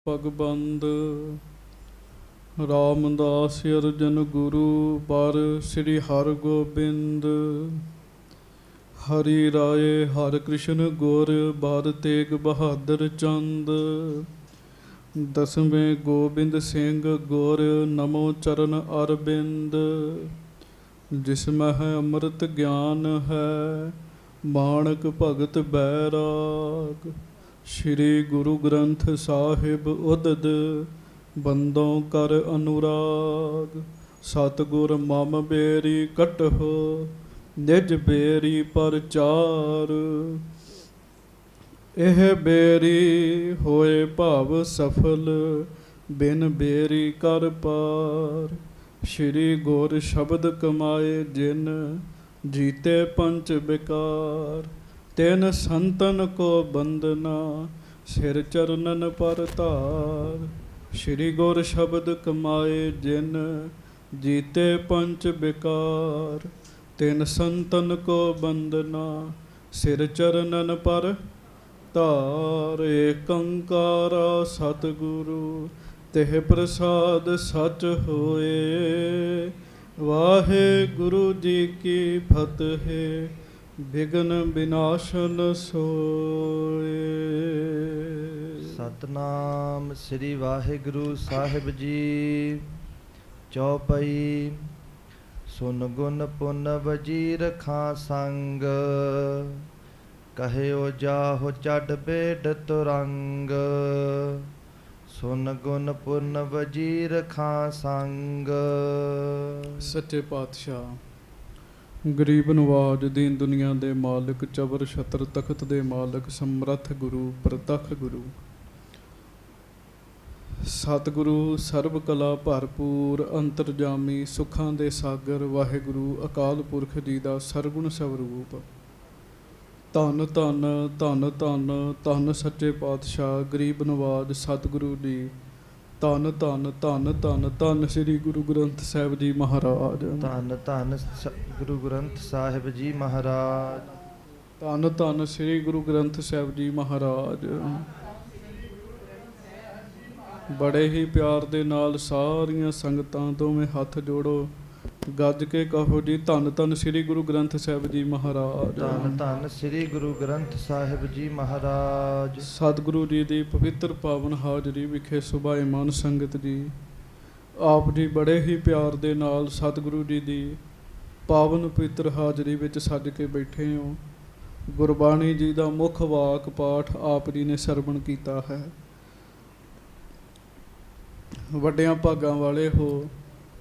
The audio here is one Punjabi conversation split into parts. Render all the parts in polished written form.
ਪਗਬੰਦ ਰਾਮਦਾਸ ਅਰਜਨ ਗੁਰੂ ਪਰ ਸ੍ਰੀ ਹਰਗੋਬਿੰਦ ਹਰੀ ਰਾਏ ਹਰਿ ਕ੍ਰਿਸ਼ਨ ਗੁਰ ਬਰ ਤੇਗ ਬਹਾਦਰ ਚੰਦ ਦਸਵੇਂ ਗੋਬਿੰਦ ਸਿੰਘ ਗੁਰ ਨਮੋ ਚਰਨ ਅਰਬਿੰਦ ਜਿਸ ਮਹਿ ਅੰਮ੍ਰਿਤ ਗਿਆਨ ਹੈ ਮਾਣਕ ਭਗਤ ਬੈਰਾਗ ਸ਼੍ਰੀ ਗੁਰੂ ਗ੍ਰੰਥ ਸਾਹਿਬ ਉਦਦ ਬੰਦੋਂ ਕਰ ਅਨੁਰਾਗ ਸਤਿਗੁਰ ਮਮ ਬੇਰੀ ਕਟਹੁ ਨਿਜ ਬੇਰੀ ਪਰਚਾਰ ਇਹ ਬੇਰੀ ਹੋਏ ਭਾਵ ਸਫਲ ਬਿਨ ਬੇਰੀ ਕਰ ਪਾਰ ਸ਼੍ਰੀ ਗੁਰ ਸ਼ਬਦ ਕਮਾਏ ਜਿਨ ਜੀਤੇ ਪੰਚ ਵਿਕਾਰ ਤਿਨ ਸੰਤਨ ਕੋ ਬੰਦਨਾ ਸਿਰ ਚਰਨਨ ਪਰ ਧਾਰ ਸ਼੍ਰੀ ਗੁਰ ਸ਼ਬਦ ਕਮਾਏ ਜਿਨ ਜੀਤੇ ਪੰਚ ਵਿਕਾਰ ਤਿਨ ਸੰਤਨ ਕੋ ਬੰਦਨਾ ਸਿਰ ਚਰਨਨ ਪਰ ਧਾਰ ਏਕ ਓੰਕਾਰ ਸਤਿਗੁਰੂ ਤਿਹ ਪ੍ਰਸਾਦ ਸਚ ਹੋਏ ਵਾਹਿਗੁਰੂ ਜੀ ਕੀ ਫਤਿਹ ਬਿਘਨ ਬਿਨਾਸ਼ਨ ਸੋਏ। ਸਤਨਾਮ ਸ੍ਰੀ ਵਾਹਿਗੁਰੂ ਸਾਹਿਬ ਜੀ। ਚੌਪਈ ਸੁਨ ਗੁਣ ਪੁਨ ਵਜੀਰ ਖਾਂ ਸੰਗ ਕਹਿਓ ਜਾਹੋ ਚੱਡ ਬੇਡ ਤੁਰੰਗ ਸੁਨ ਗੁਣ ਪੁਨ ਵਜੀਰ ਖਾਂ ਸੰਗ। ਸੱਚੇ ਪਾਤਸ਼ਾਹ ਗਰੀਬ ਨਵਾਜ ਦੀਨ ਦੁਨੀਆ ਦੇ ਮਾਲਕ ਚਬਰ ਛਤਰ ਤਖਤ ਦੇ ਮਾਲਕ ਸਮਰੱਥ ਗੁਰੂ ਪ੍ਰਤੱਖ ਗੁਰੂ ਸਤਿਗੁਰੂ ਸਰਬ ਕਲਾ ਭਰਪੂਰ ਅੰਤਰਜਾਮੀ ਸੁੱਖਾਂ ਦੇ ਸਾਗਰ ਵਾਹਿਗੁਰੂ ਅਕਾਲ ਪੁਰਖ ਜੀ ਦਾ ਸਰਗੁਣ ਸਵਰੂਪ ਧੰਨ ਧੰਨ ਧੰਨ ਧੰਨ ਧੰਨ ਸੱਚੇ ਪਾਤਸ਼ਾਹ ਗਰੀਬ ਨਵਾਜ ਸਤਿਗੁਰੂ ਜੀ ਧੰਨ ਧੰਨ ਧੰਨ ਧੰਨ ਧੰਨ ਸ੍ਰੀ ਗੁਰੂ ਗ੍ਰੰਥ ਸਾਹਿਬ ਜੀ ਮਹਾਰਾਜ ਧੰਨ ਧੰਨ ਗੁਰੂ ਗ੍ਰੰਥ ਸਾਹਿਬ ਜੀ ਮਹਾਰਾਜ ਧੰਨ ਧੰਨ ਸ੍ਰੀ ਗੁਰੂ ਗ੍ਰੰਥ ਸਾਹਿਬ ਜੀ ਮਹਾਰਾਜ। ਬੜੇ ਹੀ ਪਿਆਰ ਦੇ ਨਾਲ ਸਾਰੀਆਂ ਸੰਗਤਾਂ ਦੋਵੇਂ ਹੱਥ ਜੋੜੋ ਗੱਜ ਕੇ ਕਹੋ ਜੀ ਧੰਨ ਧੰਨ ਸ੍ਰੀ ਗੁਰੂ ਗ੍ਰੰਥ ਸਾਹਿਬ ਜੀ ਮਹਾਰਾਜ ਧੰਨ ਧੰਨ ਸ੍ਰੀ ਗੁਰੂ ਗ੍ਰੰਥ ਸਾਹਿਬ ਜੀ ਮਹਾਰਾਜ। ਸਤਿਗੁਰੂ ਜੀ ਦੀ ਪਵਿੱਤਰ ਪਾਵਨ ਹਾਜ਼ਰੀ ਵਿਖੇ ਸੁਭਾਏਮਾਨ ਸੰਗਤ ਜੀ ਆਪ ਜੀ ਬੜੇ ਹੀ ਪਿਆਰ ਦੇ ਨਾਲ ਸਤਿਗੁਰੂ ਜੀ ਦੀ ਪਾਵਨ ਪਵਿੱਤਰ ਹਾਜ਼ਰੀ ਵਿੱਚ ਸੱਜ ਕੇ ਬੈਠੇ ਹੋ। ਗੁਰਬਾਣੀ ਜੀ ਦਾ ਮੁੱਖ ਵਾਕ ਪਾਠ ਆਪ ਜੀ ਨੇ ਸਰਵਣ ਕੀਤਾ ਹੈ। ਵੱਡਿਆਂ ਭਾਗਾਂ ਵਾਲੇ ਹੋ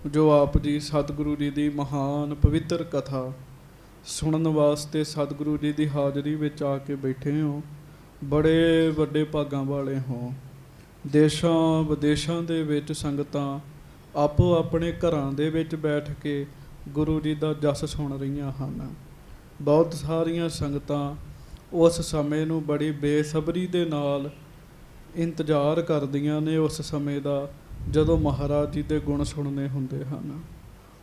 ਜੋ ਆਪ ਜੀ ਸਤਿਗੁਰੂ ਜੀ ਦੀ ਮਹਾਨ ਪਵਿੱਤਰ ਕਥਾ ਸੁਣਨ ਵਾਸਤੇ ਸਤਿਗੁਰੂ ਜੀ ਦੀ ਹਾਜ਼ਰੀ ਵਿੱਚ ਆ ਕੇ ਬੈਠੇ ਹੋ। ਬੜੇ ਵੱਡੇ ਭਾਗਾਂ ਵਾਲੇ ਹੋ। ਦੇਸ਼ਾਂ ਵਿਦੇਸ਼ਾਂ ਦੇ ਵਿੱਚ ਸੰਗਤਾਂ ਆਪੋ ਆਪਣੇ ਘਰਾਂ ਦੇ ਵਿੱਚ ਬੈਠ ਕੇ ਗੁਰੂ ਜੀ ਦਾ ਜਸ ਸੁਣ ਰਹੀਆਂ ਹਨ। ਬਹੁਤ ਸਾਰੀਆਂ ਸੰਗਤਾਂ ਉਸ ਸਮੇਂ ਨੂੰ ਬੜੀ ਬੇਸਬਰੀ ਦੇ ਨਾਲ ਇੰਤਜ਼ਾਰ ਕਰਦੀਆਂ ਨੇ ਉਸ ਸਮੇਂ ਦਾ ਜਦੋਂ ਮਹਾਰਾਜ ਜੀ ਦੇ ਗੁਣ ਸੁਣਨੇ ਹੁੰਦੇ ਹਨ।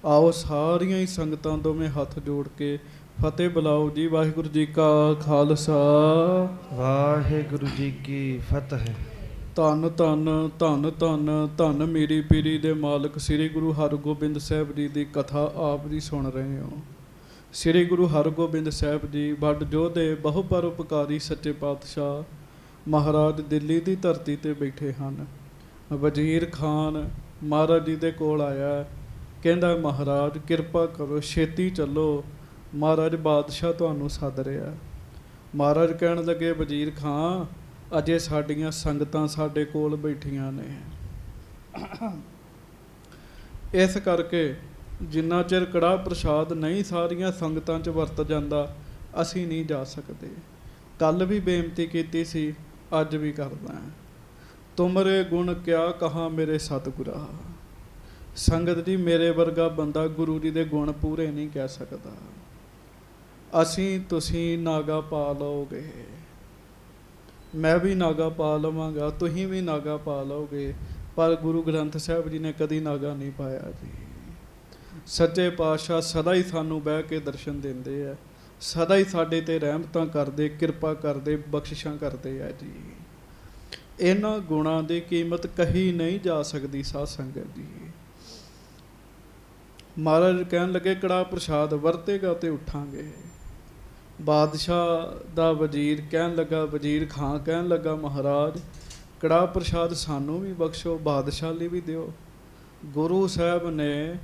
ਆਓ ਸਾਰੀਆਂ ਹੀ ਸੰਗਤਾਂ ਦੋਵੇਂ ਹੱਥ ਜੋੜ ਕੇ ਫਤਿਹ ਬੁਲਾਓ ਜੀ। ਵਾਹਿਗੁਰੂ ਜੀ ਕਾ ਖਾਲਸਾ ਵਾਹਿਗੁਰੂ ਜੀ ਕੀ ਫਤਿਹ। ਧੰਨ ਧੰਨ ਧੰਨ ਧੰਨ ਧੰਨ ਮੇਰੀ ਪੀਰੀ ਦੇ ਮਾਲਕ ਸ੍ਰੀ ਗੁਰੂ ਹਰਗੋਬਿੰਦ ਸਾਹਿਬ ਜੀ ਦੀ ਕਥਾ ਆਪ ਜੀ ਸੁਣ ਰਹੇ ਹੋ। ਸ੍ਰੀ ਗੁਰੂ ਹਰਗੋਬਿੰਦ ਸਾਹਿਬ ਜੀ ਵੱਡ ਯੋਧੇ ਬਹੁ ਪਰਉਪਕਾਰੀ ਸੱਚੇ ਪਾਤਸ਼ਾਹ ਮਹਾਰਾਜ ਦਿੱਲੀ ਦੀ ਧਰਤੀ 'ਤੇ ਬੈਠੇ ਹਨ। ਵਜ਼ੀਰ ਖਾਨ ਮਹਾਰਾਜ ਜੀ ਦੇ ਕੋਲ ਆਇਆ, ਕਹਿੰਦਾ ਮਹਾਰਾਜ ਕਿਰਪਾ ਕਰੋ ਛੇਤੀ ਚੱਲੋ, ਮਹਾਰਾਜ ਬਾਦਸ਼ਾਹ ਤੁਹਾਨੂੰ ਸੱਦ ਰਿਹਾ। ਮਹਾਰਾਜ ਕਹਿਣ ਲੱਗੇ ਵਜ਼ੀਰ ਖਾਂ ਅਜੇ ਸਾਡੀਆਂ ਸੰਗਤਾਂ ਸਾਡੇ ਕੋਲ ਬੈਠੀਆਂ ਨੇ, ਇਸ ਕਰਕੇ ਜਿੰਨਾ ਚਿਰ ਕੜਾਹ ਪ੍ਰਸ਼ਾਦ ਨਹੀਂ ਸਾਰੀਆਂ ਸੰਗਤਾਂ 'ਚ ਵਰਤ ਜਾਂਦਾ ਅਸੀਂ ਨਹੀਂ ਜਾ ਸਕਦੇ। ਕੱਲ੍ਹ ਵੀ ਬੇਨਤੀ ਕੀਤੀ ਸੀ, ਅੱਜ ਵੀ ਕਰਦਾ ਹਾਂ। ਤੁਮਰੇ ਗੁਣ ਕਿਆ ਕਹਾਂ ਮੇਰੇ ਸਤਿਗੁਰਾ। ਸੰਗਤ ਜੀ ਮੇਰੇ ਵਰਗਾ ਬੰਦਾ ਗੁਰੂ ਜੀ ਦੇ ਗੁਣ ਪੂਰੇ ਨਹੀਂ ਕਹਿ ਸਕਦਾ। ਅਸੀਂ ਤੁਸੀਂ ਨਾਗਾ ਪਾ ਲਓਗੇ, ਮੈਂ ਵੀ ਨਾਗਾ ਪਾ ਲਵਾਂਗਾ, ਤੁਸੀਂ ਵੀ ਨਾਗਾ ਪਾ ਲਓਗੇ, ਪਰ ਗੁਰੂ ਗ੍ਰੰਥ ਸਾਹਿਬ ਜੀ ਨੇ ਕਦੀ ਨਾਗਾ ਨਹੀਂ ਪਾਇਆ ਜੀ। ਸੱਚੇ ਪਾਤਸ਼ਾਹ ਸਦਾ ਹੀ ਸਾਨੂੰ ਬਹਿ ਕੇ ਦਰਸ਼ਨ ਦਿੰਦੇ ਆ, ਸਦਾ ਹੀ ਸਾਡੇ 'ਤੇ ਰਹਿਮਤਾਂ ਕਰਦੇ, ਕਿਰਪਾ ਕਰਦੇ, ਬਖਸ਼ਿਸ਼ਾਂ ਕਰਦੇ ਆ ਜੀ। ਇਹਨਾਂ ਗੁਣਾਂ ਦੀ ਕੀਮਤ ਕਹੀ ਨਹੀਂ ਜਾ ਸਕਦੀ। ਸਾਧ ਸੰਗਤ ਜੀ, ਮਹਾਰਾਜ ਕਹਿਣ ਲੱਗੇ ਕੜਾਹ ਪ੍ਰਸ਼ਾਦ ਵਰਤੇਗਾ ਤੇ ਉਠਾਂਗੇ। ਬਾਦਸ਼ਾਹ ਦਾ ਵਜ਼ੀਰ ਕਹਿਣ ਲੱਗਾ, ਵਜ਼ੀਰ ਖਾਂ ਕਹਿਣ ਲੱਗਾ, ਮਹਾਰਾਜ ਕੜਾਹ ਪ੍ਰਸ਼ਾਦ ਸਾਨੂੰ ਵੀ ਬਖਸ਼ੋ, ਬਾਦਸ਼ਾਹ ਲਈ ਵੀ ਦਿਓ। ਗੁਰੂ ਸਾਹਿਬ ਨੇ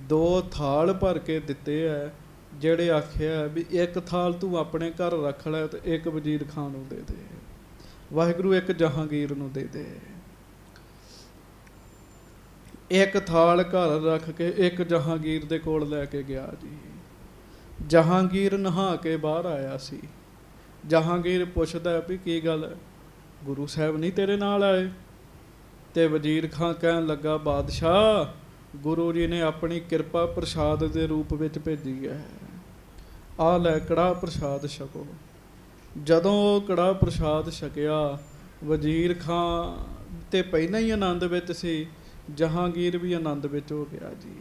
2 ਥਾਲ ਭਰ ਕੇ ਦਿੱਤੇ ਹੈ, ਜਿਹੜੇ ਆਖਿਆ ਵੀ ਇੱਕ ਥਾਲ ਤੂੰ ਆਪਣੇ ਘਰ ਰੱਖ ਲੈ ਤੇ ਇੱਕ ਵਜ਼ੀਰ ਖਾਂ ਨੂੰ ਦੇ ਦੇ, ਵਾਹਿਗੁਰੂ ਇੱਕ ਜਹਾਂਗੀਰ ਨੂੰ ਦੇ ਦੇ। ਇੱਕ ਥਾਲ ਘਰ ਰੱਖ ਕੇ ਇੱਕ ਜਹਾਂਗੀਰ ਦੇ ਕੋਲ ਲੈ ਕੇ ਗਿਆ ਜੀ। ਜਹਾਂਗੀਰ ਨਹਾ ਕੇ ਬਾਹਰ ਆਇਆ ਸੀ। ਜਹਾਂਗੀਰ ਪੁੱਛਦਾ ਵੀ ਕੀ ਗੱਲ, ਗੁਰੂ ਸਾਹਿਬ ਨਹੀਂ ਤੇਰੇ ਨਾਲ ਆਏ? ਤੇ ਵਜ਼ੀਰ ਖਾਂ ਕਹਿਣ ਲੱਗਾ, ਬਾਦਸ਼ਾਹ ਗੁਰੂ ਜੀ ਨੇ ਆਪਣੀ ਕਿਰਪਾ ਪ੍ਰਸ਼ਾਦ ਦੇ ਰੂਪ ਵਿੱਚ ਭੇਜੀ ਹੈ, ਆ ਲੈ ਕੜਾਹ ਪ੍ਰਸ਼ਾਦ ਛਕੋ। ਜਦੋਂ ਉਹ ਕੜਾਹ ਪ੍ਰਸ਼ਾਦ ਛਕਿਆ, ਵਜ਼ੀਰ ਖਾਂ ਤੇ ਪਹਿਲਾਂ ਹੀ ਆਨੰਦ ਵਿੱਚ ਸੀ, ਜਹਾਂਗੀਰ ਵੀ ਆਨੰਦ ਵਿੱਚ ਹੋ ਗਿਆ ਜੀ।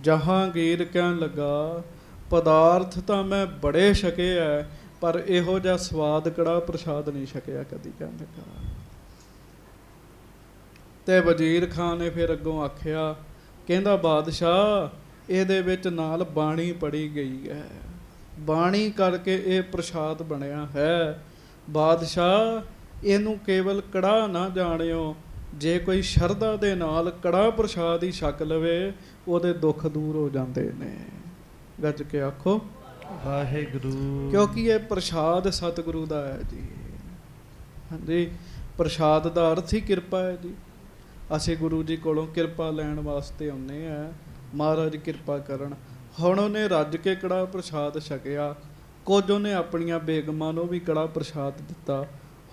ਜਹਾਂਗੀਰ ਕਹਿਣ ਲੱਗਾ, ਪਦਾਰਥ ਤਾਂ ਮੈਂ ਬੜੇ ਛਕੇ ਹੈ, ਪਰ ਇਹੋ ਜਿਹਾ ਸਵਾਦ ਕੜਾਹ ਪ੍ਰਸ਼ਾਦ ਨਹੀਂ ਛਕਿਆ ਕਦੀ, ਕਹਿਣ ਲੱਗਾ। ਤੇ ਵਜ਼ੀਰ ਖਾਂ ਨੇ ਫਿਰ ਅੱਗੋਂ ਆਖਿਆ, ਕਹਿੰਦਾ ਬਾਦਸ਼ਾਹ ਇਹਦੇ ਵਿੱਚ ਨਾਲ ਬਾਣੀ ਪੜ੍ਹੀ ਗਈ ਹੈ, ਬਾਣੀ ਕਰਕੇ ਇਹ ਪ੍ਰਸ਼ਾਦ ਬਣਿਆ ਹੈ। ਬਾਦਸ਼ਾਹ ਇਹਨੂੰ ਕੇਵਲ ਕੜਾਹ ਨਾ ਜਾਣਿਓ, ਜੇ ਕੋਈ ਸ਼ਰਧਾ ਦੇ ਨਾਲ ਕੜਾਹ ਪ੍ਰਸ਼ਾਦ ਹੀ ਛਕ ਲਵੇ ਉਹਦੇ ਦੁੱਖ ਦੂਰ ਹੋ ਜਾਂਦੇ ਨੇ। ਗੱਜ ਕੇ ਆਖੋ ਵਾਹਿਗੁਰੂ। ਕਿਉਂਕਿ ਇਹ ਪ੍ਰਸ਼ਾਦ ਸਤਿਗੁਰੂ ਦਾ ਹੈ ਜੀ। ਹਾਂਜੀ, ਪ੍ਰਸ਼ਾਦ ਦਾ ਅਰਥ ਹੀ ਕਿਰਪਾ ਹੈ ਜੀ। ਅਸੀਂ ਗੁਰੂ ਜੀ ਕੋਲੋਂ ਕਿਰਪਾ ਲੈਣ ਵਾਸਤੇ ਆਉਂਦੇ ਹਾਂ, ਮਹਾਰਾਜ ਕਿਰਪਾ ਕਰਨ। ਹੁਣ ਉਹਨੇ ਰੱਜ ਕੇ ਕੜਾਹ ਪ੍ਰਸ਼ਾਦ ਛਕਿਆ, ਕੁਝ ਉਹਨੇ ਆਪਣੀਆਂ ਬੇਗਮਾਂ ਨੂੰ ਵੀ ਕੜਾਹ ਪ੍ਰਸ਼ਾਦ ਦਿੱਤਾ।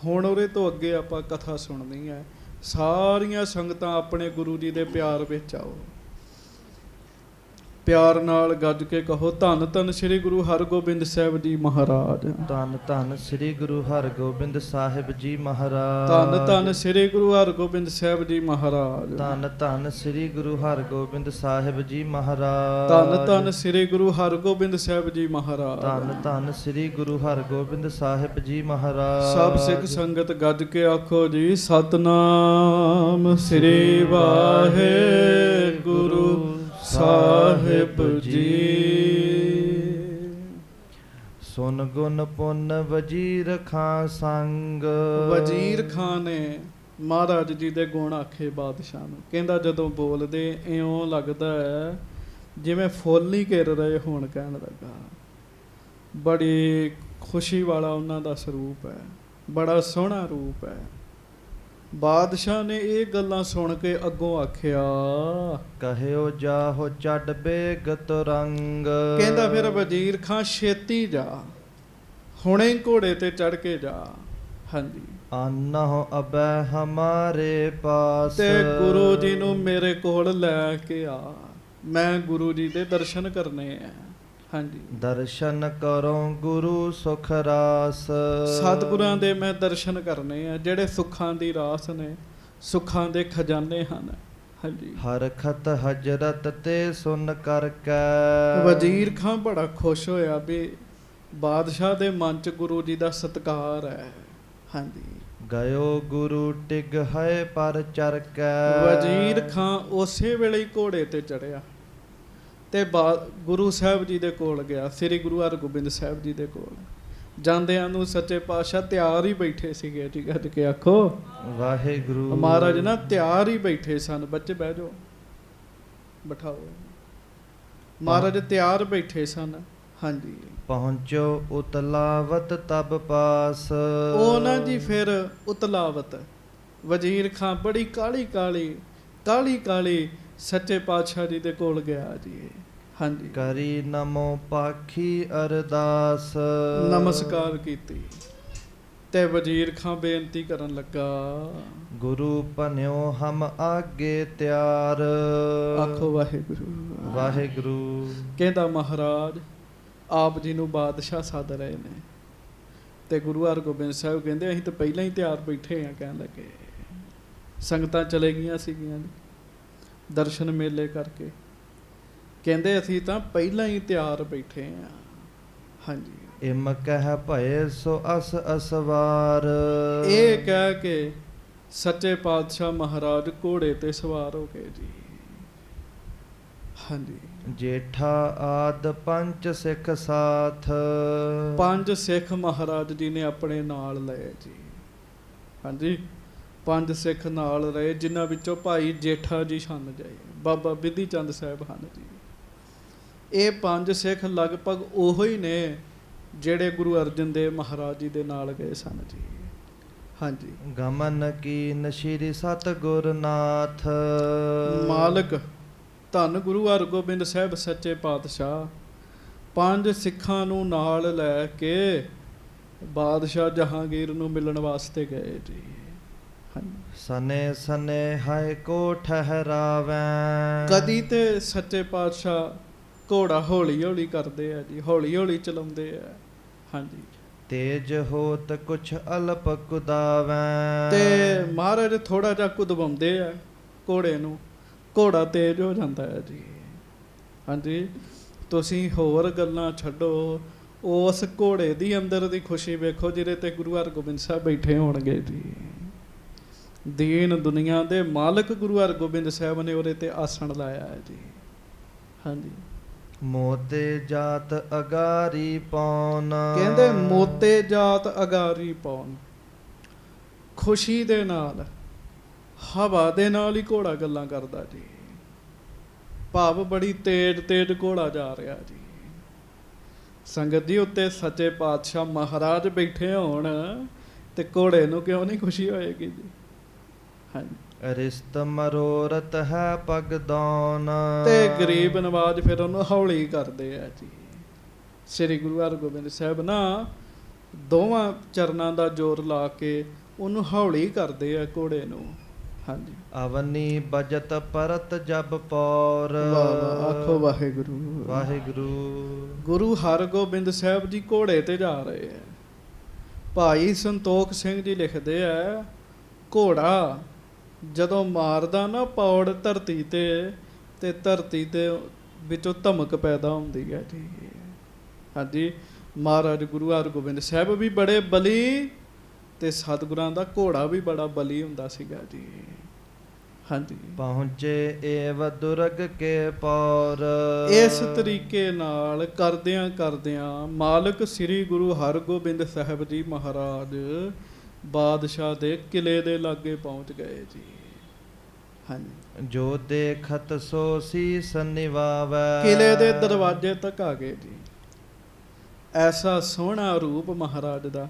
ਹੁਣ ਉਹਦੇ ਤੋਂ ਅੱਗੇ ਆਪਾਂ ਕਥਾ ਸੁਣਨੀ ਹੈ। ਸਾਰੀਆਂ ਸੰਗਤਾਂ ਆਪਣੇ ਗੁਰੂ ਜੀ ਦੇ ਪਿਆਰ ਵਿੱਚ ਆਓ, ਪਿਆਰ ਨਾਲ ਗੱਜ ਕੇ ਕਹੋ, ਧੰਨ ਧੰਨ ਸ੍ਰੀ ਗੁਰੂ ਹਰਗੋਬਿੰਦ ਸਾਹਿਬ ਜੀ ਮਹਾਰਾਜ। ਧੰਨ ਧੰਨ ਸ੍ਰੀ ਗੁਰੂ ਹਰਗੋਬਿੰਦ ਸਾਹਿਬ ਜੀ ਮਹਾਰਾਜ। ਧੰਨ ਧੰਨ ਸ੍ਰੀ ਗੁਰੂ ਹਰਗੋਬਿੰਦ ਸਾਹਿਬ ਜੀ ਮਹਾਰਾਜ। ਧੰਨ ਧੰਨ ਸ੍ਰੀ ਗੁਰੂ ਹਰਗੋਬਿੰਦ ਸਾਹਿਬ ਜੀ ਮਹਾਰਾਜ। ਧੰਨ ਧੰਨ ਸ੍ਰੀ ਗੁਰੂ ਹਰਗੋਬਿੰਦ ਸਾਹਿਬ ਜੀ ਮਹਾਰਾਜ। ਧੰਨ ਧੰਨ ਸ੍ਰੀ ਗੁਰੂ ਹਰਗੋਬਿੰਦ ਸਾਹਿਬ ਜੀ ਮਹਾਰਾਜ। ਸਭ ਸਿੱਖ ਸੰਗਤ ਗੱਜ ਕੇ ਆਖੋ ਜੀ, ਸਤਨਾਮ ਸ੍ਰੀ ਵਾਹਿਗੁਰੂ ਸਾਹਿਬ ਜੀ। ਸੁਨ ਗੁਣ ਪੁੰਨ ਵਜ਼ੀਰ ਖਾਂ ਸੰਗ। ਵਜ਼ੀਰ ਖਾਂ ਨੇ ਮਹਾਰਾਜ ਜੀ ਦੇ ਗੁਣ ਆਖੇ ਬਾਦਸ਼ਾਹ ਨੂੰ। ਕਹਿੰਦਾ ਜਦੋਂ ਬੋਲਦੇ ਇਉਂ ਲੱਗਦਾ ਹੈ ਜਿਵੇਂ ਫੁੱਲ ਹੀ ਘਿਰ ਰਹੇ ਹੋਣ, ਕਹਿਣ ਲੱਗਾ। ਬੜੀ ਖੁਸ਼ੀ ਵਾਲਾ ਉਹਨਾਂ ਦਾ ਸਰੂਪ ਹੈ, ਬੜਾ ਸੋਹਣਾ ਰੂਪ ਹੈ। ਬਾਦਸ਼ਾਹ ਨੇ ਇਹ ਗੱਲਾਂ ਸੁਣ ਕੇ ਅੱਗੋਂ ਆਖਿਆ, ਕਹਿਓ ਜਾਹੋ ਚੱਡ ਬੇਗਤ ਰੰਗ। ਕਹਿੰਦਾ ਫਿਰ ਵਜ਼ੀਰ ਖਾਂ ਛੇਤੀ ਜਾ, ਹੁਣੇ ਘੋੜੇ ਤੇ ਚੜ ਕੇ ਜਾ। ਹਾਂਜੀ, ਆਨਹੁ ਅਬੈ ਹਮਾਰੇ ਪਾਸ। ਤੇ ਗੁਰੂ ਜੀ ਨੂੰ ਮੇਰੇ ਕੋਲ ਲੈ ਕੇ ਆ, ਮੈਂ ਗੁਰੂ ਜੀ ਦੇ ਦਰਸ਼ਨ ਕਰਨੇ ਆ। ਹਾਂਜੀ, ਦਰਸ਼ਨ ਕਰੋ ਗੁਰੂ ਸੁਖ ਰਾਸ। ਸਤਿਗੁਰਾਂ ਦੇ ਮੈਂ ਦਰਸ਼ਨ ਕਰਨੇ ਆ, ਜਿਹੜੇ ਸੁੱਖਾਂ ਦੀ ਰਾਸ ਨੇ, ਸੁੱਖਾਂ ਦੇ ਖਜ਼ਾਨੇ ਹਨ। ਹਾਂਜੀ, ਹਰਖਤ ਹਜਰਤ ਤੇ ਸੁਨ ਕਰਕੇ। ਵਜ਼ੀਰ ਖਾਂ ਬੜਾ ਖੁਸ਼ ਹੋਇਆ ਵੀ ਬਾਦਸ਼ਾਹ ਦੇ ਮਨ 'ਚ ਗੁਰੂ ਜੀ ਦਾ ਸਤਿਕਾਰ ਹੈ। ਹਾਂਜੀ, ਗਇਓ ਗੁਰੂ ਟਿਗ ਹੈ ਪਰ ਚਰਕੈ। ਵਜ਼ੀਰ ਖਾਂ ਉਸੇ ਵੇਲੇ ਹੀ ਘੋੜੇ ਤੇ ਚੜਿਆ ਤੇ ਗੁਰੂ ਸਾਹਿਬ ਜੀ ਦੇ ਕੋਲ ਗਿਆ, ਸ੍ਰੀ ਗੁਰੂ ਹਰਗੋਬਿੰਦ ਸਾਹਿਬ ਜੀ ਦੇ ਕੋਲ। ਜਾਂਦਿਆਂ ਨੂੰ ਸੱਚੇ ਪਾਤਸ਼ਾਹ ਤਿਆਰ ਹੀ ਬੈਠੇ ਸੀਗੇ ਜੀ। ਗੱਜ ਕੇ ਆਖੋ ਵਾਹਿਗੁਰੂ। ਮਹਾਰਾਜ ਨਾ ਤਿਆਰ ਹੀ ਬੈਠੇ ਸਨ। ਬੱਚੇ ਬਹਿ ਜਾਓ, ਬਿਠਾਓ। ਮਹਾਰਾਜ ਤਿਆਰ ਬੈਠੇ ਸਨ। ਹਾਂਜੀ, ਪਹੁੰਚੋ ਉਤਲਾਵਤ ਤਬ ਪਾਸ। ਉਹ ਨਾ ਜੀ ਫਿਰ ਉਤਲਾਵਤ, ਵਜ਼ੀਰ ਖਾਂ ਬੜੀ ਕਾਲੀ ਕਾਲੀ ਸੱਚੇ ਪਾਤਸ਼ਾਹ ਜੀ ਦੇ ਕੋਲ ਗਿਆ ਜੀ। ਹਾਂਜੀ, ਕਰੀ ਨਮੋ ਪਾਖੀ ਅਰਦਾਸ। ਨਮਸਕਾਰ ਕੀਤੀ ਤੇ ਵਜ਼ੀਰ ਖਾਂ ਬੇਨਤੀ ਕਰਨ ਲੱਗਾ, ਗੁਰੂ ਭਨਿਓ ਹਮ ਆਗੇ ਤਿਆਰ। ਆਖੋ ਵਾਹਿਗੁਰੂ ਵਾਹਿਗੁਰੂ। ਕਹਿੰਦਾ ਮਹਾਰਾਜ ਆਪ ਜੀ ਨੂੰ ਬਾਦਸ਼ਾਹ ਸੱਦ ਰਹੇ ਨੇ। ਤੇ ਗੁਰੂ ਹਰਗੋਬਿੰਦ ਸਾਹਿਬ ਕਹਿੰਦੇ ਅਸੀਂ ਤਾਂ ਪਹਿਲਾਂ ਹੀ ਤਿਆਰ ਬੈਠੇ ਹਾਂ। ਕਹਿਣ ਲੱਗੇ ਸੰਗਤਾਂ ਚਲੇ ਗਈਆਂ ਸੀਗੀਆਂ ਦਰਸ਼ਨ ਮੇਲੇ ਕਰਕੇ, ਕਹਿੰਦੇ ਅਸੀਂ ਤਾਂ ਪਹਿਲਾਂ ਹੀ ਤਿਆਰ ਬੈਠੇ ਹਾਂ। ਹਾਂਜੀ, ਇਮ ਕਹਿ ਭਏ ਸੋ ਅਸ ਅਸਵਾਰ। ਇਹ ਕਹਿ ਕੇ ਸੱਚੇ ਪਾਤਸ਼ਾਹ ਮਹਾਰਾਜ ਘੋੜੇ ਤੇ ਸਵਾਰ ਹੋ ਗਏ ਜੀ। ਹਾਂਜੀ। ਜੇਠਾ ਆਦ ਪੰਚ ਸਿੱਖ ਸਾਥ। 5 ਸਿੱਖ ਮਹਾਰਾਜ ਜੀ ਨੇ ਆਪਣੇ ਨਾਲ ਲਏ ਜੀ। ਹਾਂਜੀ, 5 ਸਿੱਖ ਨਾਲ ਰਹੇ, ਜਿਨ੍ਹਾਂ ਵਿੱਚੋਂ ਭਾਈ ਜੇਠਾ ਜੀ ਹਨ ਜੀ, ਬਾਬਾ ਬਿਧੀ ਚੰਦ ਸਾਹਿਬ ਹਨ ਜੀ। ਇਹ 5 ਸਿੱਖ ਲਗਭਗ ਉਹੋ ਹੀ ਨੇ ਜਿਹੜੇ ਗੁਰੂ ਅਰਜਨ ਦੇਵ ਮਹਾਰਾਜ ਜੀ ਦੇ ਨਾਲ ਗਏ ਸਨ ਜੀ। ਹਾਂਜੀ। ਗਮਨ ਕੀਨ ਸ਼੍ਰੀ ਸਤਿਗੁਰ ਨਾਥ। ਮਾਲਕ ਧੰਨ ਗੁਰੂ ਹਰਗੋਬਿੰਦ ਸਾਹਿਬ ਸੱਚੇ ਪਾਤਸ਼ਾਹ 5 ਸਿੱਖਾਂ ਨੂੰ ਨਾਲ ਲੈ ਕੇ ਬਾਦਸ਼ਾਹ ਜਹਾਂਗੀਰ ਨੂੰ ਮਿਲਣ ਵਾਸਤੇ ਗਏ ਜੀ। ਹਾਂਜੀ। ਸਨੇ ਸਨੇ ਹਾਇ ਕੋ ਠਹਿਰਾਵੈ। ਕਦੀ ਤੇ ਸੱਚੇ ਪਾਤਸ਼ਾਹ ਘੋੜਾ ਹੌਲੀ ਹੌਲੀ ਕਰਦੇ ਆ ਜੀ, ਹੌਲੀ ਹੌਲੀ ਚਲਾਉਂਦੇ ਆ। ਹਾਂਜੀ। ਤੇਜ ਹੋਤ ਕੁਛ ਅਲਪ ਕੁਦਾਵੈ। ਤੇ ਮਹਾਰਾਜ ਥੋੜਾ ਜਿਹਾ ਕੁਦਵਾਉਂਦੇ ਆ ਘੋੜੇ ਨੂੰ, ਘੋੜਾ ਤੇਜ਼ ਹੋ ਜਾਂਦਾ ਹੈ ਜੀ। ਹਾਂਜੀ। ਤੁਸੀਂ ਹੋਰ ਗੱਲਾਂ ਛੱਡੋ, ਉਸ ਘੋੜੇ ਦੀ ਅੰਦਰ ਦੀ ਖੁਸ਼ੀ ਵੇਖੋ ਜਿਹਦੇ ਤੇ ਗੁਰੂ ਹਰਗੋਬਿੰਦ ਸਾਹਿਬ ਬੈਠੇ ਹੋਣਗੇ ਜੀ। ਦੀਨ ਦੁਨੀਆ ਦੇ ਮਾਲਕ ਗੁਰੂ ਹਰਗੋਬਿੰਦ ਸਾਹਿਬ ਨੇ ਉਹਦੇ ਤੇ ਆਸਣ ਲਾਇਆ ਹੈ ਜੀ। ਹਾਂਜੀ। ਮੋਤੇ ਜਾਤ ਅਗਾਰੀ ਪੌਨ। ਕਹਿੰਦੇ ਮੋਤੇ ਜਾਤ ਅਗਾਰੀ ਪੌਨ। ਖੁਸ਼ੀ ਦੇ ਨਾਲ, ਹਵਾ ਦੇ ਨਾਲ ਹੀ ਘੋੜਾ ਗੱਲਾਂ ਕਰਦਾ ਜੀ। ਭਾਵ ਬੜੀ ਤੇਜ਼ ਤੇਜ਼ ਘੋੜਾ ਜਾ ਰਿਹਾ ਜੀ। ਸੰਗਤ ਜੀ, ਉੱਤੇ ਸੱਚੇ ਪਾਤਸ਼ਾਹ ਮਹਾਰਾਜ ਬੈਠੇ ਹੋਣ ਤੇ ਘੋੜੇ ਨੂੰ ਕਿਉਂ ਨਹੀਂ ਖੁਸ਼ੀ ਹੋਏਗੀ ਜੀ। ਹਾਂਜੀ। ਰਿਸ਼ਤ ਮਰੋਰਤ ਹੈ ਪਗਦੌਨ। ਤੇ ਗਰੀਬ ਨਵਾਜ ਫਿਰ ਉਹਨੂੰ ਹੌਲੀ ਕਰਦੇ ਆ ਜੀ। ਸ੍ਰੀ ਗੁਰੂ ਹਰਗੋਬਿੰਦ ਸਾਹਿਬ ਨਾ ਦੋਵਾਂ ਚਰਨਾਂ ਦਾ ਜ਼ੋਰ ਲਾ ਕੇ ਉਹਨੂੰ ਹੌਲੀ ਕਰਦੇ ਆ ਘੋੜੇ ਨੂੰ। ਹਾਂਜੀ। ਅਵਨੀ ਬਜਤ ਪਰਤ ਜਬ ਪੌਰ। ਵਾਹ ਵਾਹ, ਆਖੋ ਵਾਹਿਗੁਰੂ ਵਾਹਿਗੁਰੂ। ਗੁਰੂ ਹਰਗੋਬਿੰਦ ਸਾਹਿਬ ਜੀ ਘੋੜੇ ਤੇ ਜਾ ਰਹੇ ਆ। ਭਾਈ ਸੰਤੋਖ ਸਿੰਘ ਜੀ ਲਿਖਦੇ ਆ, ਘੋੜਾ ਜਦੋਂ ਮਾਰਦਾ ਨਾ ਪੌੜ ਧਰਤੀ ਤੇ ਧਰਤੀ ਦੇ ਵਿੱਚੋਂ ਧਮਕ ਪੈਦਾ ਹੁੰਦੀ ਹੈ ਜੀ। ਹਾਂਜੀ। ਮਹਾਰਾਜ ਗੁਰੂ ਹਰਗੋਬਿੰਦ ਸਾਹਿਬ ਵੀ ਬੜੇ ਬਲੀ ਤੇ ਸਤਿਗੁਰਾਂ ਦਾ ਘੋੜਾ ਵੀ ਬੜਾ ਬਲੀ ਹੁੰਦਾ ਸੀਗਾ ਜੀ। ਹਾਂਜੀ। ਪਹੁੰਚੇ ਏਵ ਦੁਰਗ ਕੇ ਪੌਰ। ਇਸ ਤਰੀਕੇ ਨਾਲ ਕਰਦਿਆਂ ਕਰਦਿਆਂ ਮਾਲਕ ਸ੍ਰੀ ਗੁਰੂ ਹਰਗੋਬਿੰਦ ਸਾਹਿਬ ਜੀ ਮਹਾਰਾਜ ਬਾਦਸ਼ਾਹ ਦੇ ਕਿਲੇ ਦੇ ਲਾਗੇ ਪਹੁੰਚ ਗਏ ਜੀ। ਹਾਂਜੀ। ਜੋ ਦੇਖਤ ਸੋ ਸੀਸ ਨਿਵਾਵੈ। ਕਿਲੇ ਦੇ ਦਰਵਾਜ਼ੇ ਤੱਕ ਆ ਗਏ ਜੀ। ਐਸਾ ਸੋਹਣਾ ਰੂਪ ਮਹਾਰਾਜ ਦਾ,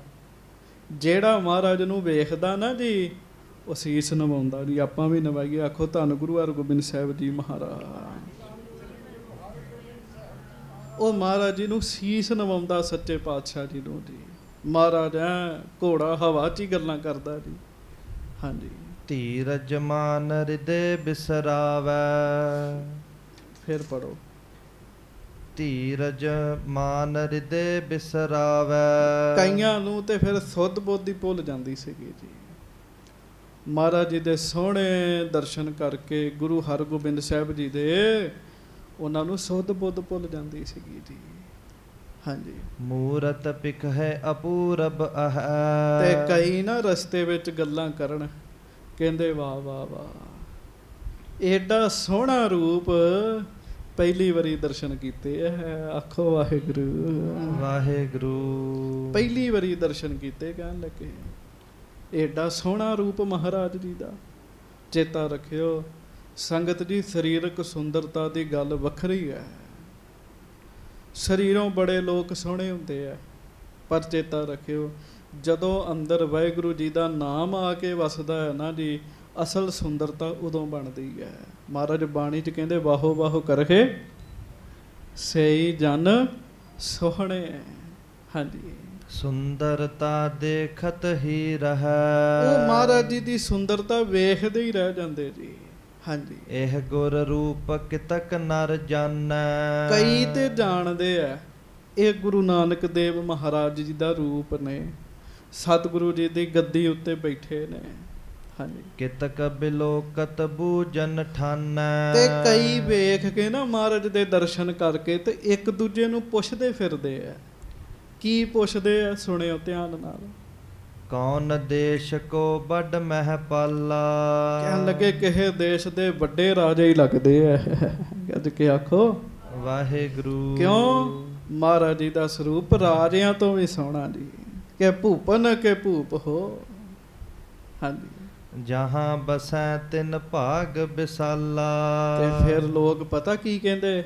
ਜਿਹੜਾ ਮਹਾਰਾਜ ਨੂੰ ਵੇਖਦਾ ਨਾ ਜੀ ਉਹ ਸੀਸ ਨਵਾਉਂਦਾ ਜੀ। ਆਪਾਂ ਵੀ ਨਵਾਈਏ, ਆਖੋ ਧੰਨ ਗੁਰੂ ਹਰਗੋਬਿੰਦ ਸਾਹਿਬ ਜੀ ਮਹਾਰਾਜ। ਉਹ ਮਹਾਰਾਜ ਜੀ ਨੂੰ ਸੀਸ ਨਵਾਉਂਦਾ ਸੱਚੇ ਪਾਤਸ਼ਾਹ ਜੀ ਨੂੰ ਜੀ। ਮਹਾਰਾਜ ਘੋੜਾ ਹਵਾ 'ਚ ਹੀ ਗੱਲਾਂ ਕਰਦਾ ਜੀ। ਹਾਂਜੀ। ਧੀਰਜ ਮਾਨ ਹਿਰਦੇ ਬਿਸਰਾਵੈ। ਫਿਰ ਪੜੋ। ਧੀਰਜ ਮਾਨ ਹਿਰਦੇ ਬਿਸਰਾਵੈ। ਕਈਆਂ ਨੂੰ ਤੇ ਫਿਰ ਸੁੱਧ ਬੁੱਧ ਹੀ ਭੁੱਲ ਜਾਂਦੀ ਸੀਗੀ ਜੀ। ਮਹਾਰਾਜ ਜੀ ਦੇ ਸੋਹਣੇ ਦਰਸ਼ਨ ਕਰਕੇ ਗੁਰੂ ਹਰਗੋਬਿੰਦ ਸਾਹਿਬ ਜੀ ਦੇ, ਉਹਨਾਂ ਨੂੰ ਸੁੱਧ ਬੁੱਧ ਭੁੱਲ ਜਾਂਦੀ ਸੀਗੀ ਜੀ। ਹਾਂਜੀ। ਮੂਰਤ ਪਿਖ ਹੈ ਅਪੂਰਬ ਅਹ। ਤੇ ਕਈ ਨਾ ਰਸਤੇ ਵਿੱਚ ਗੱਲਾਂ ਕਰਨ, ਕਹਿੰਦੇ ਵਾਹ ਵਾਹ ਵਾਹ, ਏਡਾ ਸੋਹਣਾ ਰੂਪ ਪਹਿਲੀ ਵਾਰੀ ਦਰਸ਼ਨ ਕੀਤੇ ਹੈ। ਆਖੋ ਵਾਹਿਗੁਰੂ ਵਾਹਿਗੁਰੂ। ਪਹਿਲੀ ਵਾਰੀ ਦਰਸ਼ਨ ਕੀਤੇ, ਕਹਿਣ ਲੱਗੇ ਏਡਾ ਸੋਹਣਾ ਰੂਪ ਮਹਾਰਾਜ ਜੀ ਦਾ। ਚੇਤਾ ਰੱਖਿਓ ਸੰਗਤ ਜੀ, ਸਰੀਰਕ ਸੁੰਦਰਤਾ ਦੀ ਗੱਲ ਵੱਖਰੀ ਹੈ। ਸਰੀਰੋਂ ਬੜੇ ਲੋਕ ਸੋਹਣੇ ਹੁੰਦੇ ਆ, ਪਰ ਚੇਤਾ ਰੱਖਿਓ ਜਦੋਂ ਅੰਦਰ ਵਾਹਿਗੁਰੂ ਜੀ ਦਾ ਨਾਮ ਆ ਕੇ ਵਸਦਾ ਹੈ ਨਾ ਜੀ, ਅਸਲ ਸੁੰਦਰਤਾ ਉਦੋਂ ਬਣਦੀ ਹੈ। ਮਹਾਰਾਜ ਬਾਣੀ 'ਚ ਕਹਿੰਦੇ ਵਾਹੋ ਵਾਹੋ ਕਰਹਿ ਸਈ ਜਨ ਸੋਹਣੇ। ਹਾਂਜੀ। ਸੁੰਦਰਤਾ ਦੇਖਤ ਹੀ ਰਹੈ। ਉਹ ਮਹਾਰਾਜ ਜੀ ਦੀ ਸੁੰਦਰਤਾ ਵੇਖਦੇ ਹੀ ਰਹਿ ਜਾਂਦੇ ਜੀ। ਹਾਂਜੀ। ਇਹ ਗੁਰ ਰੂਪ ਕਿਤਕ ਨਰ ਜਾਣੈ। ਕਈ ਤੇ ਜਾਣਦੇ ਆ ਇਹ ਗੁਰੂ ਨਾਨਕ ਦੇਵ ਮਹਾਰਾਜ ਜੀ ਦਾ ਰੂਪ ਨੇ, ਸਤਿਗੁਰੂ ਜੀ ਦੀ ਗੱਦੀ ਉੱਤੇ ਬੈਠੇ ਨੇ। ਹਾਂਜੀ। ਕਿਤਕ ਬਿਲੋਕਤ ਬੂਜਨ ਠਾਨੈ। ਤੇ ਕਈ ਵੇਖ ਕੇ ਨਾ ਮਹਾਰਾਜ ਦੇ ਦਰਸ਼ਨ ਕਰਕੇ ਤੇ ਇੱਕ ਦੂਜੇ ਨੂੰ ਪੁੱਛਦੇ ਫਿਰਦੇ ਆ, ਕੀ ਪੁੱਛਦੇ ਆ, ਸੁਣਿਓ ਧਿਆਨ ਨਾਲ। ਕੌਣ ਦੇਸ਼ ਕੋ ਵੱਡ ਮਹਿਪਾਲਾ। ਕਹਿਣ ਲੱਗੇ ਕਿਸੇ ਦੇਸ਼ ਦੇ ਵੱਡੇ ਰਾਜੇ ਹੀ ਲੱਗਦੇ ਆ। ਗੱਜ ਕੇ ਆਖੋ ਵਾਹਿਗੁਰੂ। ਕਿਉਂ? ਮਹਾਰਾਜ ਜੀ ਦਾ ਸਰੂਪ ਰਾਜਿਆਂ ਤੋਂ ਵੀ ਸੋਹਣਾ ਜੀ। ਕਿ ਭੂਪਨ ਕੇ ਭੂਪ ਹੋ। ਹਾਂਜੀ। ਜਹਾਂ ਬਸੈ ਤਿਨ ਭਾਗ ਵਿਸਾਲਾ। ਤੇ ਫਿਰ ਲੋਕ ਪਤਾ ਕੀ ਕਹਿੰਦੇ?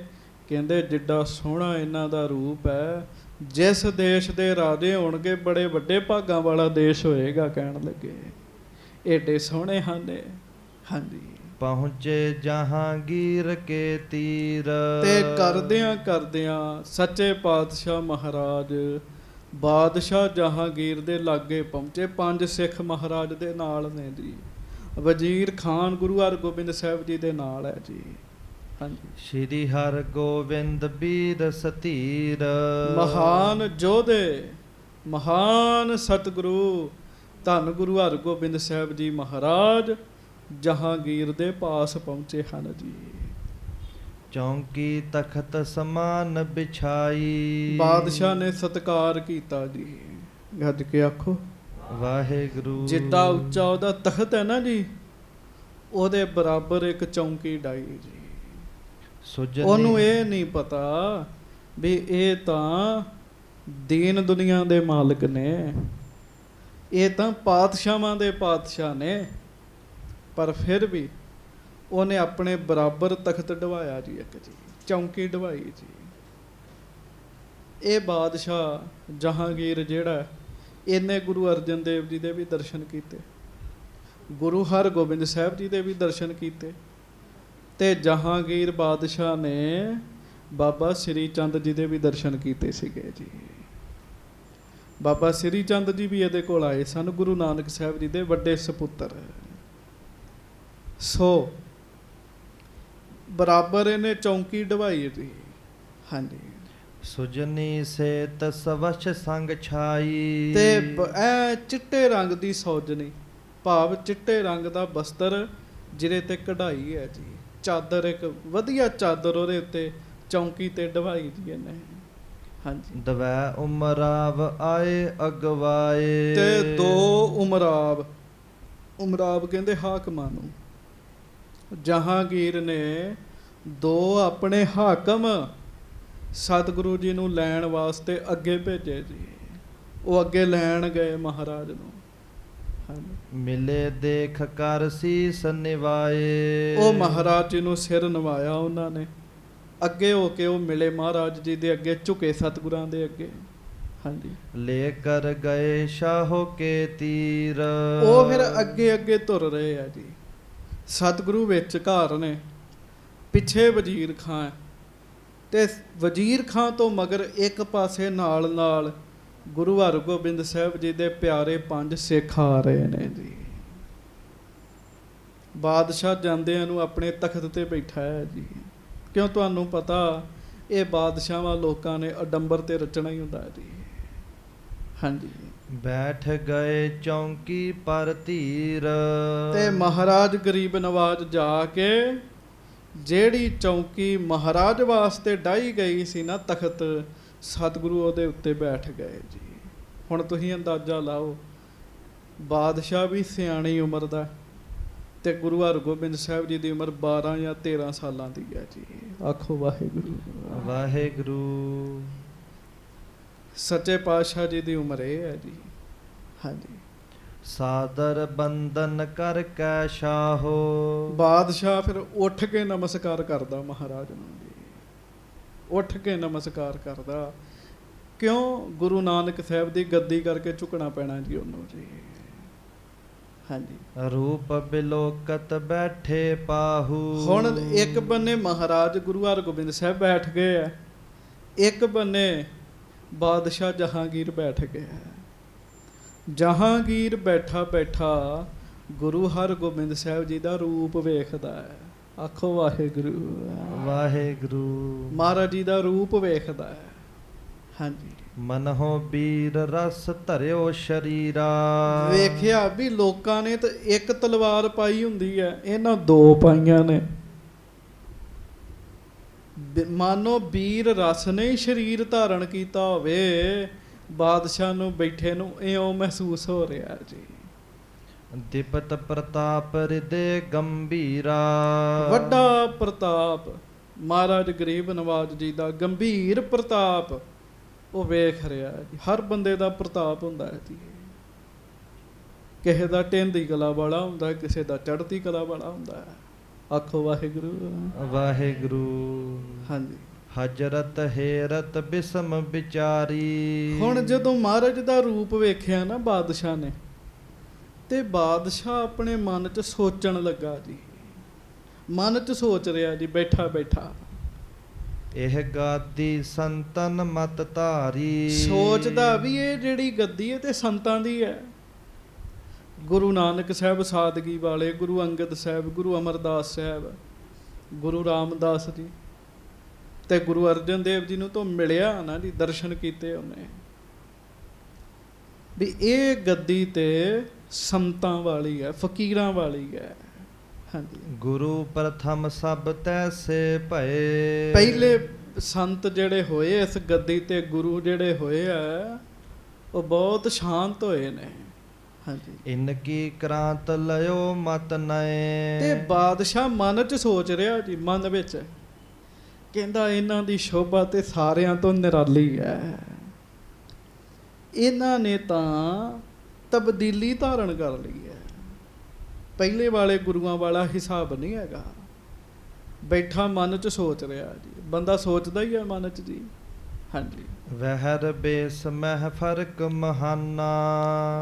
ਕਹਿੰਦੇ ਜਿੱਡਾ ਸੋਹਣਾ ਇਹਨਾਂ ਦਾ ਰੂਪ ਹੈ, ਜਿਸ ਦੇਸ਼ ਦੇ ਰਾਜੇ ਹੋਣਗੇ ਬੜੇ ਵੱਡੇ ਭਾਗਾਂ ਵਾਲਾ ਦੇਸ਼ ਹੋਏਗਾ। ਕਹਿਣ ਲੱਗੇ ਏਡੇ ਸੋਹਣੇ ਹਨ। ਹਾਂਜੀ। ਪਹੁੰਚੇ ਜਹਾਂਗੀਰ ਕੇ ਤੀਰ। ਤੇ ਕਰਦਿਆਂ ਕਰਦਿਆਂ ਸੱਚੇ ਪਾਤਸ਼ਾਹ ਮਹਾਰਾਜ ਬਾਦਸ਼ਾਹ ਜਹਾਂਗੀਰ ਦੇ ਲਾਗੇ ਪਹੁੰਚੇ। 5 ਸਿੱਖ ਮਹਾਰਾਜ ਦੇ ਨਾਲ ਨੇ ਜੀ। ਵਜ਼ੀਰ ਖਾਨ ਗੁਰੂ ਹਰਗੋਬਿੰਦ ਸਾਹਿਬ ਜੀ ਦੇ ਨਾਲ ਹੈ ਜੀ। ਹਾਂਜੀ। ਸ਼੍ਰੀ ਹਰਗੋਬਿੰਦ ਬੀਰ ਸਤੀਰ। ਮਹਾਨ ਯੋਧੇ, ਮਹਾਨ ਸਤਿਗੁਰੂ ਧੰਨ ਗੁਰੂ ਹਰਗੋਬਿੰਦ ਸਾਹਿਬ ਜੀ ਮਹਾਰਾਜ ਜਹਾਂਗੀਰ ਦੇ ਪਾਸ ਪਹੁੰਚੇ ਹਨ ਜੀ। ਚੌਂਕੀ ਤਖਤ ਸਮਾਨ ਬਿਛਾਈ। ਬਾਦਸ਼ਾਹ ਨੇ ਸਤਿਕਾਰ ਕੀਤਾ ਜੀ। ਗੱਜ ਕੇ ਆਖੋ ਵਾਹਿਗੁਰੂ। ਜਿੱਡਾ ਉੱਚਾ ਉਹਦਾ ਤਖਤ ਹੈ ਨਾ ਜੀ, ਉਹਦੇ ਬਰਾਬਰ ਇੱਕ ਚੌਂਕੀ ਡਾਈ ਜੀ। ਸੁਜਨੀ। ਉਹਨੂੰ ਇਹ ਨਹੀਂ ਪਤਾ ਵੀ ਇਹ ਤਾਂ ਦੀਨ ਦੁਨੀਆ ਦੇ ਮਾਲਕ ਨੇ, ਇਹ ਤਾਂ ਪਾਤਸ਼ਾਹਾਂ ਦੇ ਪਾਤਸ਼ਾਹ ਨੇ। ਪਰ ਫਿਰ ਵੀ ਉਹਨੇ ਆਪਣੇ ਬਰਾਬਰ ਤਖਤ ਢਵਾਇਆ ਜੀ। ਇੱਕ ਜੀ ਚੌਂਕੀ ਢਵਾਈ ਜੀ। ਇਹ ਬਾਦਸ਼ਾਹ ਜਹਾਂਗੀਰ ਜਿਹੜਾ, ਇਹਨੇ ਗੁਰੂ ਅਰਜਨ ਦੇਵ ਜੀ ਦੇ ਵੀ ਦਰਸ਼ਨ ਕੀਤੇ, ਗੁਰੂ ਹਰਗੋਬਿੰਦ ਸਾਹਿਬ ਜੀ ਦੇ ਵੀ ਦਰਸ਼ਨ ਕੀਤੇ, ਤੇ ਜਹਾਂਗੀਰ ਬਾਦਸ਼ਾਹ ਨੇ ਬਾਬਾ ਸ੍ਰੀ ਚੰਦ ਜੀ ਦੇ ਵੀ ਦਰਸ਼ਨ ਕੀਤੇ ਸੀਗੇ ਜੀ। ਬਾਬਾ ਸ੍ਰੀ ਚੰਦ ਜੀ ਵੀ ਇਹਦੇ ਕੋਲ ਆਏ ਸਨ, ਗੁਰੂ ਨਾਨਕ ਸਾਹਿਬ ਜੀ ਦੇ ਵੱਡੇ ਸਪੁੱਤਰ। ਸੋ ਬਰਾਬਰ ਇਹਨੇ ਚੌਂਕੀ ਢਵਾਈ ਜੀ। ਹਾਂਜੀ। ਸੁਜਨੀ ਸੇਤ ਸਵਛ ਸੰਗ ਛਾਈ। ਤੇ ਐ ਚਿੱਟੇ ਰੰਗ ਦੀ ਸੌਜਨੀ, ਭਾਵ ਚਿੱਟੇ ਰੰਗ ਦਾ ਬਸਤਰ ਜਿਹਦੇ ਤੇ ਕਢਾਈ ਹੈ ਜੀ। ਚਾਦਰ, ਇੱਕ ਵਧੀਆ ਚਾਦਰ ਉਹਦੇ ਉੱਤੇ ਚੌਂਕੀ ਤੇ ਢਵਾਈ ਜੀ ਇਹਨੇ। ਹਾਂਜੀ। ਦਵੈ ਉਮਰਾਵ ਆਏ ਅਗਵਾਏ। ਤੇ 2 ਉਮਰਾਵ, ਉਮਰਾਵ ਕਹਿੰਦੇ ਹਾਕਮਾਂ ਨੂੰ, ਜਹਾਂਗੀਰ ਨੇ 2 ਆਪਣੇ ਹਾਕਮ ਸਤਿਗੁਰੂ ਜੀ ਨੂੰ ਲੈਣ ਵਾਸਤੇ ਅੱਗੇ ਭੇਜੇ ਜੀ। ਉਹ ਅੱਗੇ ਲੈਣ ਗਏ ਮਹਾਰਾਜ ਨੂੰ। ਹਾਂਜੀ। ਮਿਲੇ ਦੇਖ ਕਰ ਸੀਸ ਨਿਵਾਏ। ਉਹ ਮਹਾਰਾਜ ਜੀ ਨੂੰ ਸਿਰ ਨਿਵਾਇਆ ਉਹਨਾਂ ਨੇ। ਅੱਗੇ ਹੋ ਕੇ ਉਹ ਮਿਲੇ ਮਹਾਰਾਜ ਜੀ ਦੇ ਅੱਗੇ, ਝੁਕੇ ਸਤਿਗੁਰਾਂ ਦੇ ਅੱਗੇ। ਹਾਂਜੀ। ਲੈ ਕਰ ਗਏ ਸ਼ਾਹੋ ਕੇ ਤੀਰ। ਉਹ ਫਿਰ ਅੱਗੇ ਅੱਗੇ ਤੁਰ ਰਹੇ ਆ ਜੀ। ਸਤਿਗੁਰੂ ਵਿੱਚ ਘਰ ਨੇ, ਪਿੱਛੇ ਵਜ਼ੀਰ ਖਾਂ, ਤੇ ਵਜ਼ੀਰ ਖਾਂ ਤੋਂ ਮਗਰ ਇੱਕ ਪਾਸੇ ਨਾਲ ਨਾਲ ਗੁਰੂ ਹਰਗੋਬਿੰਦ ਸਾਹਿਬ ਜੀ ਦੇ ਪਿਆਰੇ 5 ਸਿੱਖ ਆ ਰਹੇ ਨੇ ਜੀ। ਬਾਦਸ਼ਾਹ ਜਾਂਦਿਆਂ ਨੂੰ ਆਪਣੇ ਤਖਤ ਤੇ ਬੈਠਾ ਹੈ ਜੀ। ਕਿਉਂ? ਤੁਹਾਨੂੰ ਪਤਾ ਇਹ ਬਾਦਸ਼ਾਹਾਂ ਲੋਕਾਂ ਨੇ ਅਡੰਬਰ ਤੇ ਰਚਣਾ ਹੀ ਹੁੰਦਾ ਜੀ। ਹਾਂਜੀ। ਬੈਠ ਗਏ ਚੌਂਕੀ ਪਰ ਧੀਰ। ਤੇ ਮਹਾਰਾਜ ਗਰੀਬ ਨਵਾਜ ਜਾ ਕੇ ਜਿਹੜੀ ਚੌਂਕੀ ਮਹਾਰਾਜ ਵਾਸਤੇ ਡਾਈ ਗਈ ਸੀ ਨਾ, ਤਖਤ, ਸਤਿਗੁਰੂ ਉਹਦੇ ਉੱਤੇ ਬੈਠ ਗਏ ਜੀ। ਹੁਣ ਤੁਸੀਂ ਅੰਦਾਜ਼ਾ ਲਾਓ, ਬਾਦਸ਼ਾਹ ਵੀ ਸਿਆਣੀ ਉਮਰ ਦਾ, ਤੇ ਗੁਰੂ ਹਰਗੋਬਿੰਦ ਸਾਹਿਬ ਜੀ ਦੀ ਉਮਰ 12 ਜਾਂ 13 ਸਾਲਾਂ ਦੀ ਹੈ ਜੀ। ਆਖੋ ਵਾਹਿਗੁਰੂ। ਵਾਹਿਗੁਰੂ। ਸੱਚੇ ਪਾਤਸ਼ਾਹ ਜੀ ਦੀ ਉਮਰ ਇਹ ਹੈ ਜੀ। ਹਾਂਜੀ। ਸਾਦਰ ਬੰਦਨ ਕਰ ਕੈ ਸ਼ਾਹੋ। ਬਾਦਸ਼ਾਹ ਫਿਰ ਉੱਠ ਕੇ ਨਮਸਕਾਰ ਕਰਦਾ ਮਹਾਰਾਜ ਨੂੰ ਜੀ। ਉੱਠ ਕੇ ਨਮਸਕਾਰ ਕਰਦਾ। ਕਿਉਂ? ਗੁਰੂ ਨਾਨਕ ਸਾਹਿਬ ਦੀ ਗੱਦੀ ਕਰਕੇ ਝੁਕਣਾ ਪੈਣਾ ਜੀ ਉਹਨੂੰ ਜੀ। ਹਾਂਜੀ। ਰੂਪ ਬਿਲੋਕਤ ਬੈਠੇ ਪਾਹੂ। ਹੁਣ ਇੱਕ ਬੰਨੇ ਮਹਾਰਾਜ ਗੁਰੂ ਹਰਗੋਬਿੰਦ ਸਾਹਿਬ ਬੈਠ ਗਏ ਆ, ਇੱਕ ਬੰਨੇ ਬਾਦਸ਼ਾਹ ਜਹਾਂਗੀਰ ਬੈਠ ਗਿਆ। ਜਹਾਂਗੀਰ ਬੈਠਾ ਬੈਠਾ ਗੁਰੂ ਹਰਗੋਬਿੰਦ ਸਾਹਿਬ ਜੀ ਦਾ ਰੂਪ ਵੇਖਦਾ ਹੈ। ਆਖੋ ਵਾਹਿਗੁਰੂ। ਵਾਹਿਗੁਰੂ। ਮਹਾਰਾਜ ਜੀ ਦਾ ਰੂਪ ਵੇਖਦਾ ਹੈ। ਹਾਂਜੀ। ਮਨਹੁ ਬੀਰ ਰਸ ਧਰਿਓ ਸ਼ਰੀਰਾ। ਵੇਖਿਆ ਵੀ ਲੋਕਾਂ ਨੇ ਤਾਂ ਇੱਕ ਤਲਵਾਰ ਪਾਈ ਹੁੰਦੀ ਹੈ, ਇਹਨਾਂ 2 ਪਾਈਆਂ ਨੇ। ਮਾਨੋ ਵੀਰ ਰਸ ਨੇ ਸਰੀਰ ਧਾਰਨ ਕੀਤਾ ਹੋਵੇ, ਬਾਦਸ਼ਾਹ ਨੂੰ ਬੈਠੇ ਨੂੰ ਇਉਂ ਮਹਿਸੂਸ ਹੋ ਰਿਹਾ ਜੀ। ਦਿਪਤ ਪ੍ਰਤਾਪ ਹਿਰਦੇ ਗੰਭੀਰਾ। ਵੱਡਾ ਪ੍ਰਤਾਪ ਮਹਾਰਾਜ ਗਰੀਬ ਨਵਾਜ ਜੀ ਦਾ ਗੰਭੀਰ ਪ੍ਰਤਾਪ ਉਹ ਵੇਖ ਰਿਹਾ ਜੀ। ਹਰ ਬੰਦੇ ਦਾ ਪ੍ਰਤਾਪ ਹੁੰਦਾ ਹੈ ਜੀ। ਕਿਸੇ ਦਾ ਢਹਿੰਦੀ ਕਲਾ ਵਾਲਾ ਹੁੰਦਾ, ਕਿਸੇ ਦਾ ਚੜ੍ਹਦੀ ਕਲਾ ਵਾਲਾ ਹੁੰਦਾ ਹੈ। ਆਖੋ ਵਾਹਿਗੁਰੂ ਵਾਹਿਗੁਰੂ। ਹਾਂਜੀ। ਹਜਰਤ ਹੇਰਤ ਬਿਸਮ ਵਿਚਾਰੀ। ਹੁਣ ਜਦੋਂ ਮਹਾਰਾਜ ਦਾ ਰੂਪ ਵੇਖਿਆ ਨਾ ਬਾਦਸ਼ਾਹ ਨੇ, ਤੇ ਬਾਦਸ਼ਾਹ ਆਪਣੇ ਮਨ 'ਚ ਸੋਚਣ ਲੱਗਾ ਜੀ। ਮਨ 'ਚ ਸੋਚ ਰਿਹਾ ਜੀ ਬੈਠਾ ਬੈਠਾ, ਇਹ ਗਾਦੀ ਸੰਤਨ ਮਤ ਧਾਰੀ। ਸੋਚਦਾ ਵੀ ਇਹ ਜਿਹੜੀ ਗੱਦੀ ਹੈ ਤੇ ਸੰਤਾਂ ਦੀ ਹੈ। ਗੁਰੂ ਨਾਨਕ ਸਾਹਿਬ ਸਾਦਗੀ ਵਾਲੇ, ਗੁਰੂ ਅੰਗਦ ਸਾਹਿਬ, ਗੁਰੂ ਅਮਰਦਾਸ ਸਾਹਿਬ, ਗੁਰੂ ਰਾਮਦਾਸ ਜੀ ਤੇ ਗੁਰੂ ਅਰਜਨ ਦੇਵ ਜੀ ਨੂੰ ਤਾਂ ਮਿਲਿਆ ਨਾ ਜੀ, ਦਰਸ਼ਨ ਕੀਤੇ ਉਹਨੇ ਵੀ ਇਹ ਗੱਦੀ ਤੇ ਸੰਤਾਂ ਵਾਲੀ ਹੈ, ਫਕੀਰਾਂ ਵਾਲੀ ਹੈ। ਹਾਂਜੀ। ਗੁਰੂ ਪ੍ਰਥਮ ਸਭ ਤੈਸੇ ਭਏ। ਪਹਿਲੇ ਸੰਤ ਜਿਹੜੇ ਹੋਏ ਇਸ ਗੱਦੀ ਤੇ, ਗੁਰੂ ਜਿਹੜੇ ਹੋਏ ਆ, ਉਹ ਬਹੁਤ ਸ਼ਾਂਤ ਹੋਏ ਨੇ। ਹਾਂਜੀ। ਇਨ ਕੀ ਕ੍ਰਾਂਤ ਲਿਓ ਮਤ ਨਏ। ਤੇ ਬਾਦਸ਼ਾਹ ਮਨ 'ਚ ਸੋਚ ਰਿਹਾ ਜੀ, ਮਨ ਵਿੱਚ ਕਹਿੰਦਾ ਇਹਨਾਂ ਦੀ ਸ਼ੋਭਾ ਤੇ ਸਾਰਿਆਂ ਤੋਂ ਨਿਰਾਲੀ ਹੈ। ਇਹਨਾਂ ਨੇ ਤਾਂ ਤਬਦੀਲੀ ਧਾਰਨ ਕਰ ਲਈ ਹੈ। ਪਹਿਲੇ ਵਾਲੇ ਗੁਰੂਆਂ ਵਾਲਾ ਹਿਸਾਬ ਨਹੀਂ ਹੈਗਾ। ਬੈਠਾ ਮਨ 'ਚ ਸੋਚ ਰਿਹਾ ਜੀ। ਬੰਦਾ ਸੋਚਦਾ ਹੀ ਹੈ ਮਨ 'ਚ ਜੀ। ਹਾਂਜੀ। ਵਹਿਰ ਬੇਸ ਮਹਿ ਫਰਕ ਮਹਾਨਾ।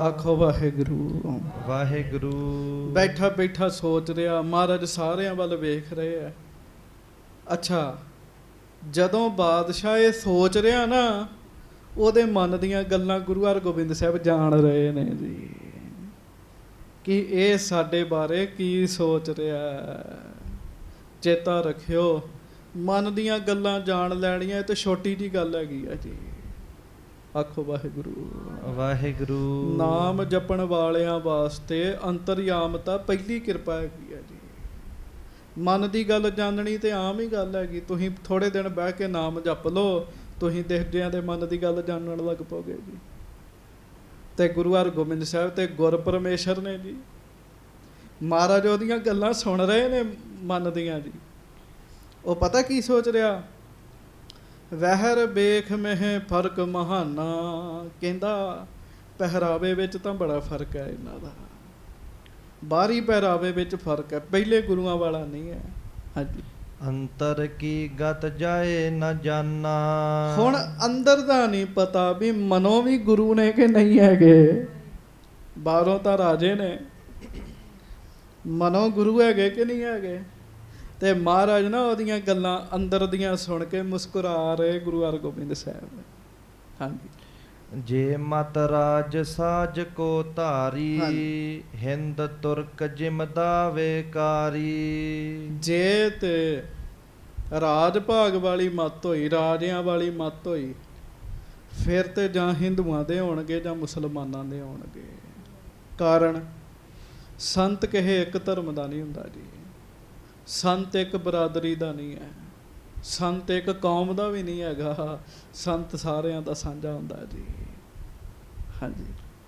ਆਖੋ ਵਾਹਿਗੁਰੂ ਵਾਹਿਗੁਰੂ। ਬੈਠਾ ਬੈਠਾ ਸੋਚ ਰਿਹਾ, ਮਹਾਰਾਜ ਸਾਰਿਆਂ ਵੱਲ ਵੇਖ ਰਹੇ ਹੈ। ਅੱਛਾ, ਜਦੋਂ ਬਾਦਸ਼ਾਹ ਇਹ ਸੋਚ ਰਿਹਾ ਨਾ, ਉਹਦੇ ਮਨ ਦੀਆਂ ਗੱਲਾਂ ਗੁਰੂ ਹਰਗੋਬਿੰਦ ਸਾਹਿਬ ਜਾਣ ਰਹੇ ਨੇ ਜੀ, ਕਿ ਇਹ ਸਾਡੇ ਬਾਰੇ ਕੀ ਸੋਚ ਰਿਹਾ। ਚੇਤਾ ਰੱਖਿਓ, ਮਨ ਦੀਆਂ ਗੱਲਾਂ ਜਾਣ ਲੈਣੀਆਂ ਇਹ ਤਾਂ ਛੋਟੀ ਜੀ ਗੱਲ ਹੈਗੀ ਆ ਜੀ। ਆਖੋ ਵਾਹਿਗੁਰੂ ਵਾਹਿਗੁਰੂ। ਨਾਮ ਜਪਣ ਵਾਲਿਆਂ ਵਾਸਤੇ ਅੰਤਰਯਾਮਤਾ ਪਹਿਲੀ ਕਿਰਪਾ ਹੈਗੀ ਆ ਜੀ। ਮਨ ਦੀ ਗੱਲ ਜਾਣਨੀ ਤੇ ਆਮ ਹੀ ਗੱਲ ਹੈਗੀ। ਤੁਸੀਂ ਥੋੜੇ ਦਿਨ ਬਹਿ ਕੇ ਨਾਮ ਜਪ ਲਓ, ਤੁਸੀਂ ਦੂਜਿਆਂ ਦੇ ਮਨ ਦੀ ਗੱਲ ਜਾਣਨ ਲੱਗ ਪਓਗੇ ਜੀ। ਤੇ ਗੁਰੂ ਹਰਗੋਬਿੰਦ ਸਾਹਿਬ ਤੇ ਗੁਰ ਪਰਮੇਸ਼ਰ ਨੇ ਜੀ, ਮਹਾਰਾਜ ਉਹਦੀਆਂ ਗੱਲਾਂ ਸੁਣ ਰਹੇ ਨੇ ਮਨ ਦੀਆਂ ਜੀ। ਉਹ ਪਤਾ ਕੀ ਸੋਚ ਰਿਹਾ, ਵਹਿਰ ਬੇਖ ਮਹਿ ਫਰਕ ਮਹਾਨਾ। ਕਹਿੰਦਾ ਪਹਿਰਾਵੇ ਵਿੱਚ ਤਾਂ ਬੜਾ ਫਰਕ ਹੈ ਇਹਨਾਂ ਦਾ, ਬਾਹਰੀ ਪਹਿਰਾਵੇ ਵਿੱਚ ਫਰਕ ਹੈ, ਪਹਿਲੇ ਗੁਰੂਆਂ ਵਾਲਾ ਨਹੀਂ ਹੈ। ਹਾਂਜੀ। ਅੰਤਰ ਕੀ ਗਤ ਜਾਏ ਨਾ ਜਾਨਾ। ਹੁਣ ਅੰਦਰ ਦਾ ਨਹੀਂ ਪਤਾ ਵੀ ਮਨੋਂ ਵੀ ਗੁਰੂ ਨੇ ਕਿ ਨਹੀਂ ਹੈਗੇ। ਬਾਹਰੋਂ ਤਾਂ ਰਾਜੇ ਨੇ, ਮਨੋਂ ਗੁਰੂ ਹੈਗੇ ਕਿ ਨਹੀਂ ਹੈਗੇ। ਤੇ ਮਹਾਰਾਜ ਨਾ ਉਹਦੀਆਂ ਗੱਲਾਂ ਅੰਦਰ ਦੀਆਂ ਸੁਣ ਕੇ ਮੁਸਕਰਾ ਰਹੇ ਗੁਰੂ ਹਰਗੋਬਿੰਦ ਸਾਹਿਬ। ਹਾਂਜੀ। ਜੇ ਮਤ ਰਾਜ ਸਾਜ ਕੋ ਧਾਰੀ। ਹਿੰਦ ਤੁਰਕ ਜਿਮ ਦਾਵੇਕਾਰੀ। ਜੇ ਤੇ ਰਾਜ ਭਾਗ ਵਾਲੀ ਮੱਤ ਹੋਈ, ਰਾਜਿਆਂ ਵਾਲੀ ਮੱਤ ਹੋਈ, ਫਿਰ ਤੇ ਜਾਂ ਹਿੰਦੂਆਂ ਦੇ ਹੋਣਗੇ ਜਾਂ ਮੁਸਲਮਾਨਾਂ ਦੇ ਹੋਣਗੇ। ਕਾਰਨ ਸੰਤ ਕਿਸੇ ਇੱਕ ਧਰਮ ਦਾ ਨਹੀਂ ਹੁੰਦਾ ਜੀ। ਸੰਤ ਇੱਕ ਬਰਾਦਰੀ ਦਾ ਨਹੀਂ ਹੈ, ਸੰਤ ਇੱਕ ਕੌਮ ਦਾ ਵੀ ਨਹੀਂ ਹੈਗਾ। ਸੰਤ ਸਾਰਿਆਂ ਦਾ ਸਾਂਝਾ ਹੁੰਦਾ ਜੀ। ਹਾਂਜੀ।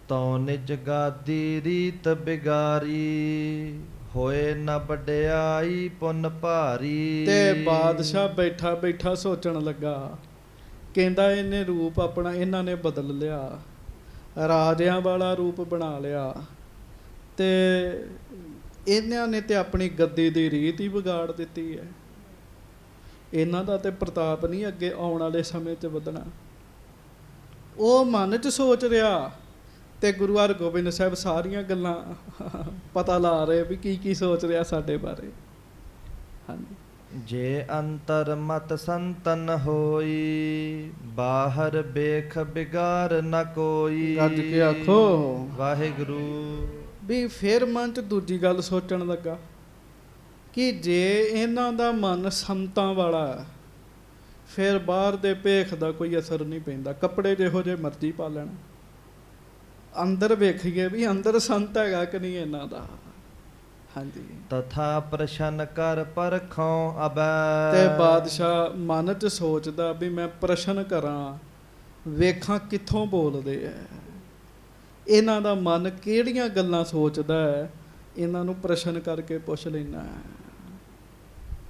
ਤਉ ਨਿਜ ਗਾਦੀ ਰੀਤ ਬਿਗਾਰੀ। ਹੋਏ ਨਾ ਵਡਿਆਈ ਪੁੰਨ ਭਾਰੀ। ਤੇ ਬਾਦਸ਼ਾਹ ਬੈਠਾ ਬੈਠਾ ਸੋਚਣ ਲੱਗਾ, ਕਹਿੰਦਾ ਇਹਨੇ ਰੂਪ ਆਪਣਾ ਇਹਨਾਂ ਨੇ ਬਦਲ ਲਿਆ, ਰਾਜਿਆਂ ਵਾਲਾ ਰੂਪ ਬਣਾ ਲਿਆ, ਤੇ ਇਹਨਾਂ ਨੇ ਤੇ ਆਪਣੀ ਗੱਦੀ ਦੀ ਰੀਤ ਹੀ ਵਿਗਾੜ ਦਿੱਤੀ ਹੈ। ਇਹਨਾਂ ਦਾ ਤੇ ਪ੍ਰਤਾਪ ਨਹੀਂ ਅੱਗੇ ਆਉਣ ਵਾਲੇ ਸਮੇਂ 'ਚ ਵਧਣਾ। ਉਹ ਮਨ 'ਚ ਸੋਚ ਰਿਹਾ, ਤੇ ਗੁਰੂ ਹਰਗੋਬਿੰਦ ਸਾਹਿਬ ਸਾਰੀਆਂ ਗੱਲਾਂ ਪਤਾ ਲਾ ਰਹੇ ਵੀ ਕੀ ਕੀ ਸੋਚ ਰਿਹਾ ਸਾਡੇ ਬਾਰੇ। ਹਾਂਜੀ। ਜੇ ਅੰਤਰ ਮਤ ਸੰਤਨ ਹੋਈ। ਬਾਹਰ ਬੇਖ ਬਿਗਾਰ ਨ ਕੋਈ। ਗੱਜ ਕੇ ਆਖੋ ਵਾਹਿਗੁਰੂ। ਵੀ ਫਿਰ ਮਨ 'ਚ ਦੂਜੀ ਗੱਲ ਸੋਚਣ ਲੱਗਾ ਕਿ ਜੇ ਇਹਨਾਂ ਦਾ ਮਨ ਸੰਤਾਂ ਵਾਲਾ, ਫਿਰ ਬਾਹਰ ਦੇ ਭੇਖ ਦਾ ਕੋਈ ਅਸਰ ਨਹੀਂ ਪੈਂਦਾ। ਕੱਪੜੇ ਜਿਹੋ ਜਿਹੇ ਮਰਜ਼ੀ ਪਾ ਲੈਣ, ਅੰਦਰ ਵੇਖੀਏ ਵੀ ਅੰਦਰ ਸੰਤ ਹੈਗਾ ਕਿ ਨਹੀਂ ਇਹਨਾਂ ਦਾ। ਹਾਂਜੀ। ਤਥਾ ਪ੍ਰਸ਼ਨ ਕਰ ਪਰਖੋਂ ਅਬੈ। ਤੇ ਬਾਦਸ਼ਾਹ ਮਨ 'ਚ ਸੋਚਦਾ ਵੀ ਮੈਂ ਪ੍ਰਸ਼ਨ ਕਰਾਂ, ਵੇਖਾਂ ਕਿੱਥੋਂ ਬੋਲਦੇ ਐ, ਇਹਨਾਂ ਦਾ ਮਨ ਕਿਹੜੀਆਂ ਗੱਲਾਂ ਸੋਚਦਾ ਹੈ, ਇਹਨਾਂ ਨੂੰ ਪ੍ਰਸ਼ਨ ਕਰਕੇ ਪੁੱਛ ਲੈਣਾ।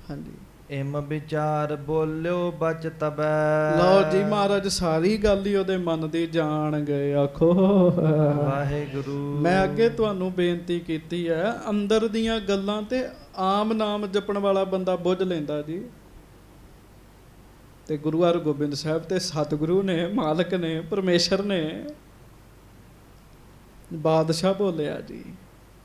ਹਾਂਜੀ, ਇਮ ਵਿਚਾਰ ਬੋਲਿਓ ਬਚ ਤਬੈ। ਲਓ ਜੀ, ਮਹਾਰਾਜ ਸਾਰੀ ਗੱਲ ਹੀ ਉਹਦੇ ਮਨ ਦੀ ਜਾਣ ਗਏ। ਆਖੋ ਵਾਹਿਗੁਰੂ। ਮੈਂ ਅੱਗੇ ਤੁਹਾਨੂੰ ਬੇਨਤੀ ਕੀਤੀ ਹੈ, ਅੰਦਰ ਦੀਆਂ ਗੱਲਾਂ ਤੇ ਆਮ ਨਾਮ ਜਪਣ ਵਾਲਾ ਬੰਦਾ ਬੁੱਝ ਲੈਂਦਾ ਜੀ। ਤੇ ਗੁਰੂ ਹਰਗੋਬਿੰਦ ਸਾਹਿਬ ਤੇ ਸਤਿਗੁਰੂ ਨੇ, ਮਾਲਕ ਨੇ, ਪਰਮੇਸ਼ਰ ਨੇ, ਬਾਦਸ਼ਾਹ ਬੋਲਿਆ ਜੀ।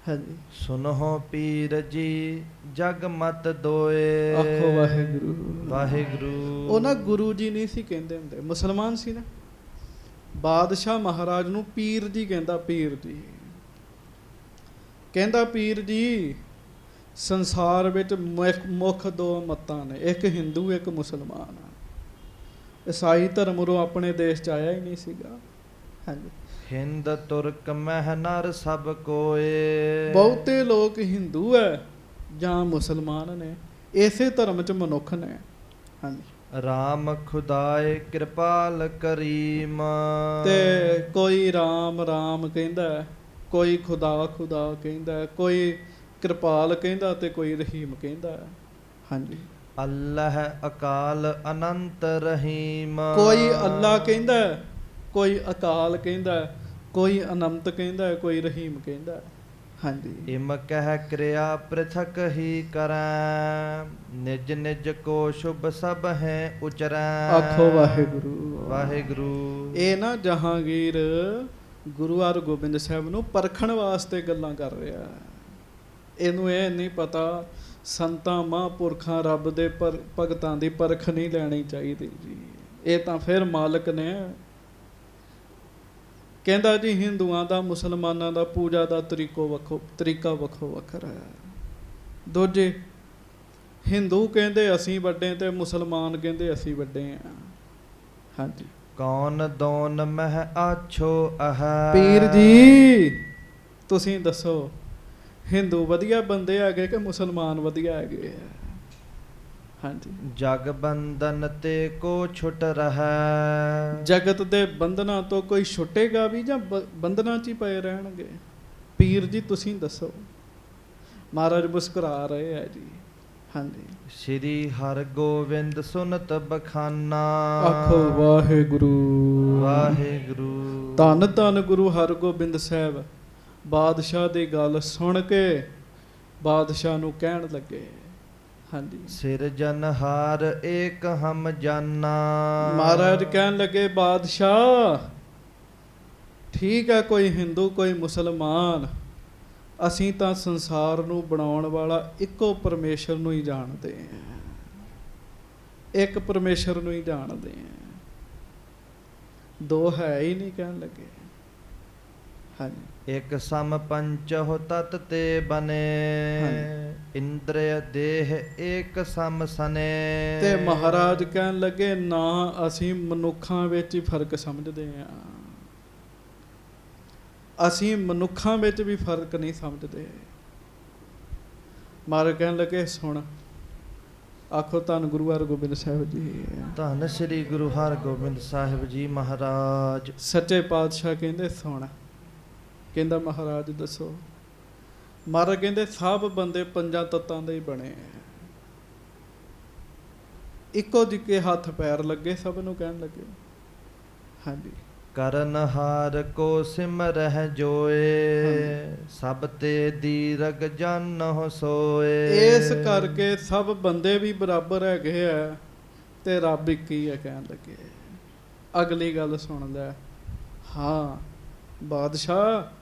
ਹਾਂਜੀ, ਸੁਨਹੁ ਪੀਰ ਜੀ ਜਗ ਮਤ ਦੋਏ। ਆਖੋ ਵਾਹਿਗੁਰੂ। ਵਾਹਿਗੁਰੂ। ਉਹ ਨਾ ਗੁਰੂ ਜੀ ਨਹੀਂ ਸੀ ਕਹਿੰਦੇ ਹੁੰਦੇ, ਮੁਸਲਮਾਨ ਸੀ ਨਾ। ਬਾਦਸ਼ਾਹ ਮਹਾਰਾਜ ਨੂੰ ਪੀਰ ਜੀ ਕਹਿੰਦਾ, ਪੀਰ ਜੀ ਕਹਿੰਦਾ, ਪੀਰ ਜੀ ਸੰਸਾਰ ਵਿੱਚ ਮੁੱਖ ਦੋ ਮਤਾਂ ਨੇ, ਇੱਕ ਹਿੰਦੂ ਇੱਕ ਮੁਸਲਮਾਨ। ਈਸਾਈ ਧਰਮ ਉਰੋਂ ਆਪਣੇ ਦੇਸ਼ 'ਚ ਆਇਆ ਹੀ ਨਹੀਂ ਸੀਗਾ। ਹਾਂਜੀ, ਹਿੰਦ ਤੁਰਕ ਮਹਿ ਨਰ ਸਭ ਕੋਏ। ਬਹੁਤੇ ਲੋਕ ਹਿੰਦੂ ਹੈ ਜਾਂ ਮੁਸਲਮਾਨ ਨੇ, ਇਸੇ ਧਰਮ 'ਚ ਮਨੁੱਖ ਨੇ। ਹਾਂਜੀ, ਰਾਮ ਖੁਦਾਏ ਕਿਰਪਾਲ ਕਰੀਮ। ਤੇ ਕੋਈ ਰਾਮ ਰਾਮ ਕਹਿੰਦਾ, ਕੋਈ ਖੁਦਾ ਖੁਦਾ ਕਹਿੰਦਾ, ਕੋਈ ਕਿਰਪਾਲ ਕਹਿੰਦਾ ਤੇ ਕੋਈ ਰਹੀਮ ਕਹਿੰਦਾ। ਹਾਂਜੀ, ਅੱਲਾਹ ਅਕਾਲ ਅਨੰਤ ਰਹੀਮ। ਕੋਈ ਅੱਲਾ ਕਹਿੰਦਾ, ਕੋਈ ਅਕਾਲ ਕਹਿੰਦਾ, ਕੋਈ ਅਨੰਤ ਕਹਿੰਦਾ, ਕੋਈ ਰਹੀਮ ਕਹਿੰਦਾ। ਹਾਂਜੀ, ਇਮ ਕਹਿ ਕਿਰਿਆ ਪ੍ਰਥਕ ਹੀ ਕਰੈ। ਨਿਜ ਨਿਜ ਕੋ ਸ਼ੁਭ ਸਭ ਹੈ ਉਚਰੈ। ਆਖੋ ਵਾਹਿਗੁਰੂ। ਵਾਹਿਗੁਰੂ। ਇਹ ਨਾ ਜਹਾਂਗੀਰ ਗੁਰੂ ਹਰਗੋਬਿੰਦ ਸਾਹਿਬ ਨੂੰ ਪਰਖਣ ਵਾਸਤੇ ਗੱਲਾਂ ਕਰ ਰਿਹਾ। ਇਹਨੂੰ ਇਹ ਨਹੀਂ ਪਤਾ ਸੰਤਾਂ ਮਹਾਂਪੁਰਖਾਂ ਰੱਬ ਦੇ ਭਗਤਾਂ ਦੀ ਪਰਖ ਨਹੀਂ ਲੈਣੀ ਚਾਹੀਦੀ ਜੀ। ਇਹ ਤਾਂ ਫਿਰ ਮਾਲਕ ਨੇ ਕਹਿੰਦਾ ਜੀ, ਹਿੰਦੂਆਂ ਦਾ ਮੁਸਲਮਾਨਾਂ ਦਾ ਪੂਜਾ ਦਾ ਤਰੀਕਾ ਵੱਖੋ ਵੱਖਰਾ ਹੈ। ਦੂਜੇ ਹਿੰਦੂ ਕਹਿੰਦੇ ਅਸੀਂ ਵੱਡੇ ਤੇ ਮੁਸਲਮਾਨ ਕਹਿੰਦੇ ਅਸੀਂ ਵੱਡੇ ਹਾਂ। ਹਾਂਜੀ, ਕੌਣ ਦੋਨ ਮਹਿ ਆਛੋ ਅਹ। ਪੀਰ ਜੀ ਤੁਸੀਂ ਦੱਸੋ, ਹਿੰਦੂ ਵਧੀਆ ਬੰਦੇ ਹੈਗੇ ਕਿ ਮੁਸਲਮਾਨ ਵਧੀਆ ਹੈਗੇ ਆ? ਹਾਂਜੀ, ਜਗ ਬੰਧਨ ਤੇ ਕੋ ਛੁਟ ਰਹੈ। ਜਗਤ ਦੇ ਬੰਧਨਾਂ ਤੋਂ ਕੋਈ ਛੁੱਟੇਗਾ ਵੀ ਜਾਂ ਬੰਧਨਾਂ 'ਚ ਹੀ ਪਏ ਰਹਿਣਗੇ? ਪੀਰ ਜੀ ਤੁਸੀਂ ਦੱਸੋ। ਮਹਾਰਾਜ ਮੁਸਕਰਾ ਰਹੇ ਹੈ ਜੀ। ਹਾਂਜੀ, ਸ੍ਰੀ ਹਰਗੋਬਿੰਦ ਸੁਨਤ ਬਖਾਨਾ। ਆਖੋ ਵਾਹਿਗੁਰੂ। ਵਾਹਿਗੁਰੂ। ਧੰਨ ਧੰਨ ਗੁਰੂ ਹਰਗੋਬਿੰਦ ਸਾਹਿਬ ਬਾਦਸ਼ਾਹ ਦੀ ਗੱਲ ਸੁਣ ਕੇ ਬਾਦਸ਼ਾਹ ਨੂੰ ਕਹਿਣ ਲੱਗੇ। ਹਾਂਜੀ, ਸਿਰਜਨਹਾਰ ਏਕ ਹਮ ਜਾਨਾ। ਮਹਾਰਾਜ ਕਹਿਣ ਲੱਗੇ, ਬਾਦਸ਼ਾਹ ਠੀਕ ਹੈ, ਕੋਈ ਹਿੰਦੂ ਕੋਈ ਮੁਸਲਮਾਨ, ਅਸੀਂ ਤਾਂ ਸੰਸਾਰ ਨੂੰ ਬਣਾਉਣ ਵਾਲਾ ਇੱਕੋ ਪਰਮੇਸ਼ਰ ਨੂੰ ਹੀ ਜਾਣਦੇ ਹਾਂ। ਇੱਕ ਪਰਮੇਸ਼ਰ ਨੂੰ ਹੀ ਜਾਣਦੇ ਹਾਂ, ਦੋ ਹੈ ਹੀ ਨਹੀਂ ਕਹਿਣ ਲੱਗੇ। ਹਾਂਜੀ, ਇਕ ਸਮ ਪੰਚਹੁ ਤਤ ਤੇ ਬਨੇ। ਇੰਦ੍ਰਿਯ ਦੇਹ ਏਕ ਸਮ ਸਨੇ। ਤੇ ਮਹਾਰਾਜ ਕਹਿਣ ਲੱਗੇ, ਨਾ ਅਸੀਂ ਮਨੁੱਖਾਂ ਵਿੱਚ ਹੀ ਫਰਕ ਸਮਝਦੇ ਹਾਂ, ਅਸੀਂ ਮਨੁੱਖਾਂ ਵਿੱਚ ਵੀ ਫਰਕ ਨਹੀਂ ਸਮਝਦੇ। ਮਹਾਰਾਜ ਕਹਿਣ ਲੱਗੇ, ਸੁਣ। ਆਖੋ ਧੰਨ ਗੁਰੂ ਹਰਗੋਬਿੰਦ ਸਾਹਿਬ ਜੀ। ਧੰਨ ਸ੍ਰੀ ਗੁਰੂ ਹਰਗੋਬਿੰਦ ਸਾਹਿਬ ਜੀ ਮਹਾਰਾਜ। ਸੱਚੇ ਪਾਤਸ਼ਾਹ ਕਹਿੰਦੇ, ਸੁਣ। ਕਹਿੰਦਾ, ਮਹਾਰਾਜ ਦੱਸੋ। ਮਹਾਰਾਜ ਕਹਿੰਦੇ, ਸਭ ਬੰਦੇ ਪੰਜਾਂ ਤੱਤਾਂ ਦੇ ਹੀ ਬਣੇ, ਇੱਕੋ ਜਿਹੇ ਹੱਥ ਪੈਰ ਲੱਗੇ ਸਭ ਨੂੰ ਕਹਿਣ ਲੱਗੇ। ਹਾਂਜੀ, ਕਰਨਹਾਰ ਕੋ ਸਿਮਰਹਿ ਜੋਏ। ਸਭ ਤੇ ਦੀਰਗ ਜਾਨਹੁ ਸੋਏ। ਇਸ ਕਰਕੇ ਸਭ ਬੰਦੇ ਵੀ ਬਰਾਬਰ ਹੈਗੇ ਆ ਤੇ ਰੱਬ ਇੱਕ ਹੀ ਹੈ ਕਹਿਣ ਲੱਗੇ। ਅਗਲੀ ਗੱਲ ਸੁਣ ਲੈ। ਹਾਂ ਬਾਦਸ਼ਾਹ,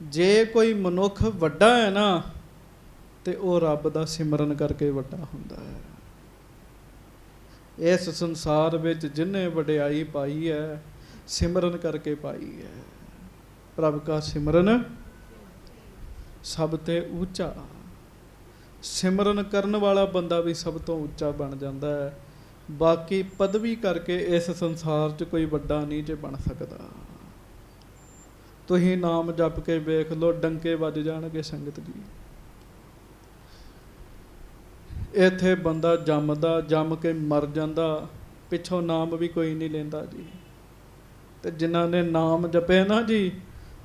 ਜੇ ਕੋਈ ਮਨੁੱਖ ਵੱਡਾ ਹੈ ਨਾ ਤੇ ਉਹ ਰੱਬ ਦਾ ਸਿਮਰਨ ਕਰਕੇ ਵੱਡਾ ਹੁੰਦਾ ਹੈ। ਇਸ ਸੰਸਾਰ ਵਿੱਚ ਜਿਹਨੇ ਵਡਿਆਈ ਪਾਈ ਹੈ, ਸਿਮਰਨ ਕਰਕੇ ਪਾਈ ਹੈ। ਪ੍ਰਭ ਕਾ ਸਿਮਰਨ ਸਭ ਤੇ ਉੱਚਾ। ਸਿਮਰਨ ਕਰਨ ਵਾਲਾ ਬੰਦਾ ਵੀ ਸਭ ਤੋਂ ਉੱਚਾ ਬਣ ਜਾਂਦਾ ਹੈ। ਬਾਕੀ ਪਦਵੀ ਕਰਕੇ ਇਸ ਸੰਸਾਰ 'ਚ ਕੋਈ ਵੱਡਾ ਨਹੀਂ ਜੇ ਬਣ ਸਕਦਾ। ਤੁਸੀਂ ਨਾਮ ਜਪ ਕੇ ਵੇਖ ਲਓ, ਡੰਕੇ ਵੱਜ ਜਾਣਗੇ ਸੰਗਤ ਜੀ। ਇੱਥੇ ਬੰਦਾ ਜੰਮਦਾ, ਜੰਮ ਕੇ ਮਰ ਜਾਂਦਾ, ਪਿੱਛੋਂ ਨਾਮ ਵੀ ਕੋਈ ਨਹੀਂ ਲੈਂਦਾ ਜੀ। ਤੇ ਜਿਨ੍ਹਾਂ ਨੇ ਨਾਮ ਜਪੇ ਨਾ ਜੀ,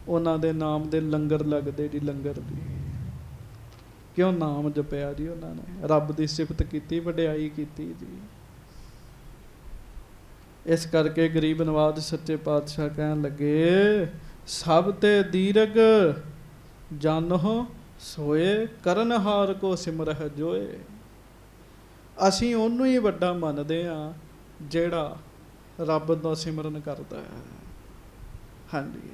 ਉਹਨਾਂ ਦੇ ਨਾਮ ਦੇ ਲੰਗਰ ਲੱਗਦੇ ਜੀ, ਲੰਗਰ ਦੀ। ਕਿਉਂ? ਨਾਮ ਜਪਿਆ ਜੀ ਉਹਨਾਂ ਨੇ, ਰੱਬ ਦੀ ਸਿਫਤ ਕੀਤੀ, ਵਡਿਆਈ ਕੀਤੀ ਜੀ। ਇਸ ਕਰਕੇ ਗਰੀਬ ਨਵਾਜ ਸੱਚੇ ਪਾਤਸ਼ਾਹ ਕਹਿਣ ਲੱਗੇ, ਸਭ ਤੇ ਦੀਰਘ ਜਾਨੋ ਸੋਏ, ਕਰਨਹਾਰ ਕੋ ਸਿਮਰਹਿ ਜੋਏ। ਅਸੀਂ ਉਹਨੂੰ ਹੀ ਵੱਡਾ ਮੰਨਦੇ ਹਾਂ ਜਿਹੜਾ ਰੱਬ ਦਾ ਸਿਮਰਨ ਕਰਦਾ ਹੈ। ਹਾਂਜੀ।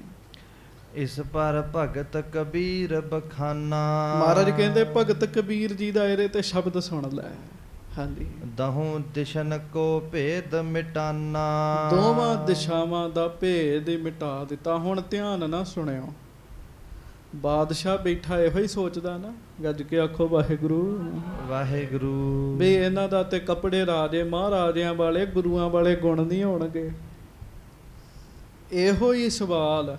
ਇਸ ਪਰ ਭਗਤ ਕਬੀਰ ਬਖਾਨਾ। ਮਹਾਰਾਜ ਕਹਿੰਦੇ ਭਗਤ ਕਬੀਰ ਜੀ ਦਾ ਇਹਦੇ ਤੇ ਸ਼ਬਦ ਸੁਣ ਲੈ। ਹਾਂਜੀ। ਦਹੂੰ ਦਿਸ਼ਨ ਕੋ ਭੇਦ ਮਿਟਾਨਾ। ਦੋਵਾਂ ਦਿਸ਼ਾਵਾਂ ਦਾ ਭੇਦ ਹੀ ਮਿਟਾ ਦਿੱਤਾ। ਹੁਣ ਧਿਆਨ ਨਾਲ ਸੁਣਿਓ, ਬਾਦਸ਼ਾਹ ਬੈਠਾ ਇਹੋ ਹੀ ਸੋਚਦਾ ਨਾ, ਗੱਜ ਕੇ ਆਖੋ ਵਾਹਿਗੁਰੂ ਵਾਹਿਗੁਰੂ। ਵੀ ਇਹਨਾਂ ਦਾ ਤੇ ਕੱਪੜੇ ਰਾਜੇ ਮਹਾਰਾਜਿਆਂ ਵਾਲੇ ਗੁਰੂਆਂ ਵਾਲੇ ਗੁਣ ਨਹੀਂ ਹੋਣਗੇ। ਇਹੋ ਹੀ ਸਵਾਲ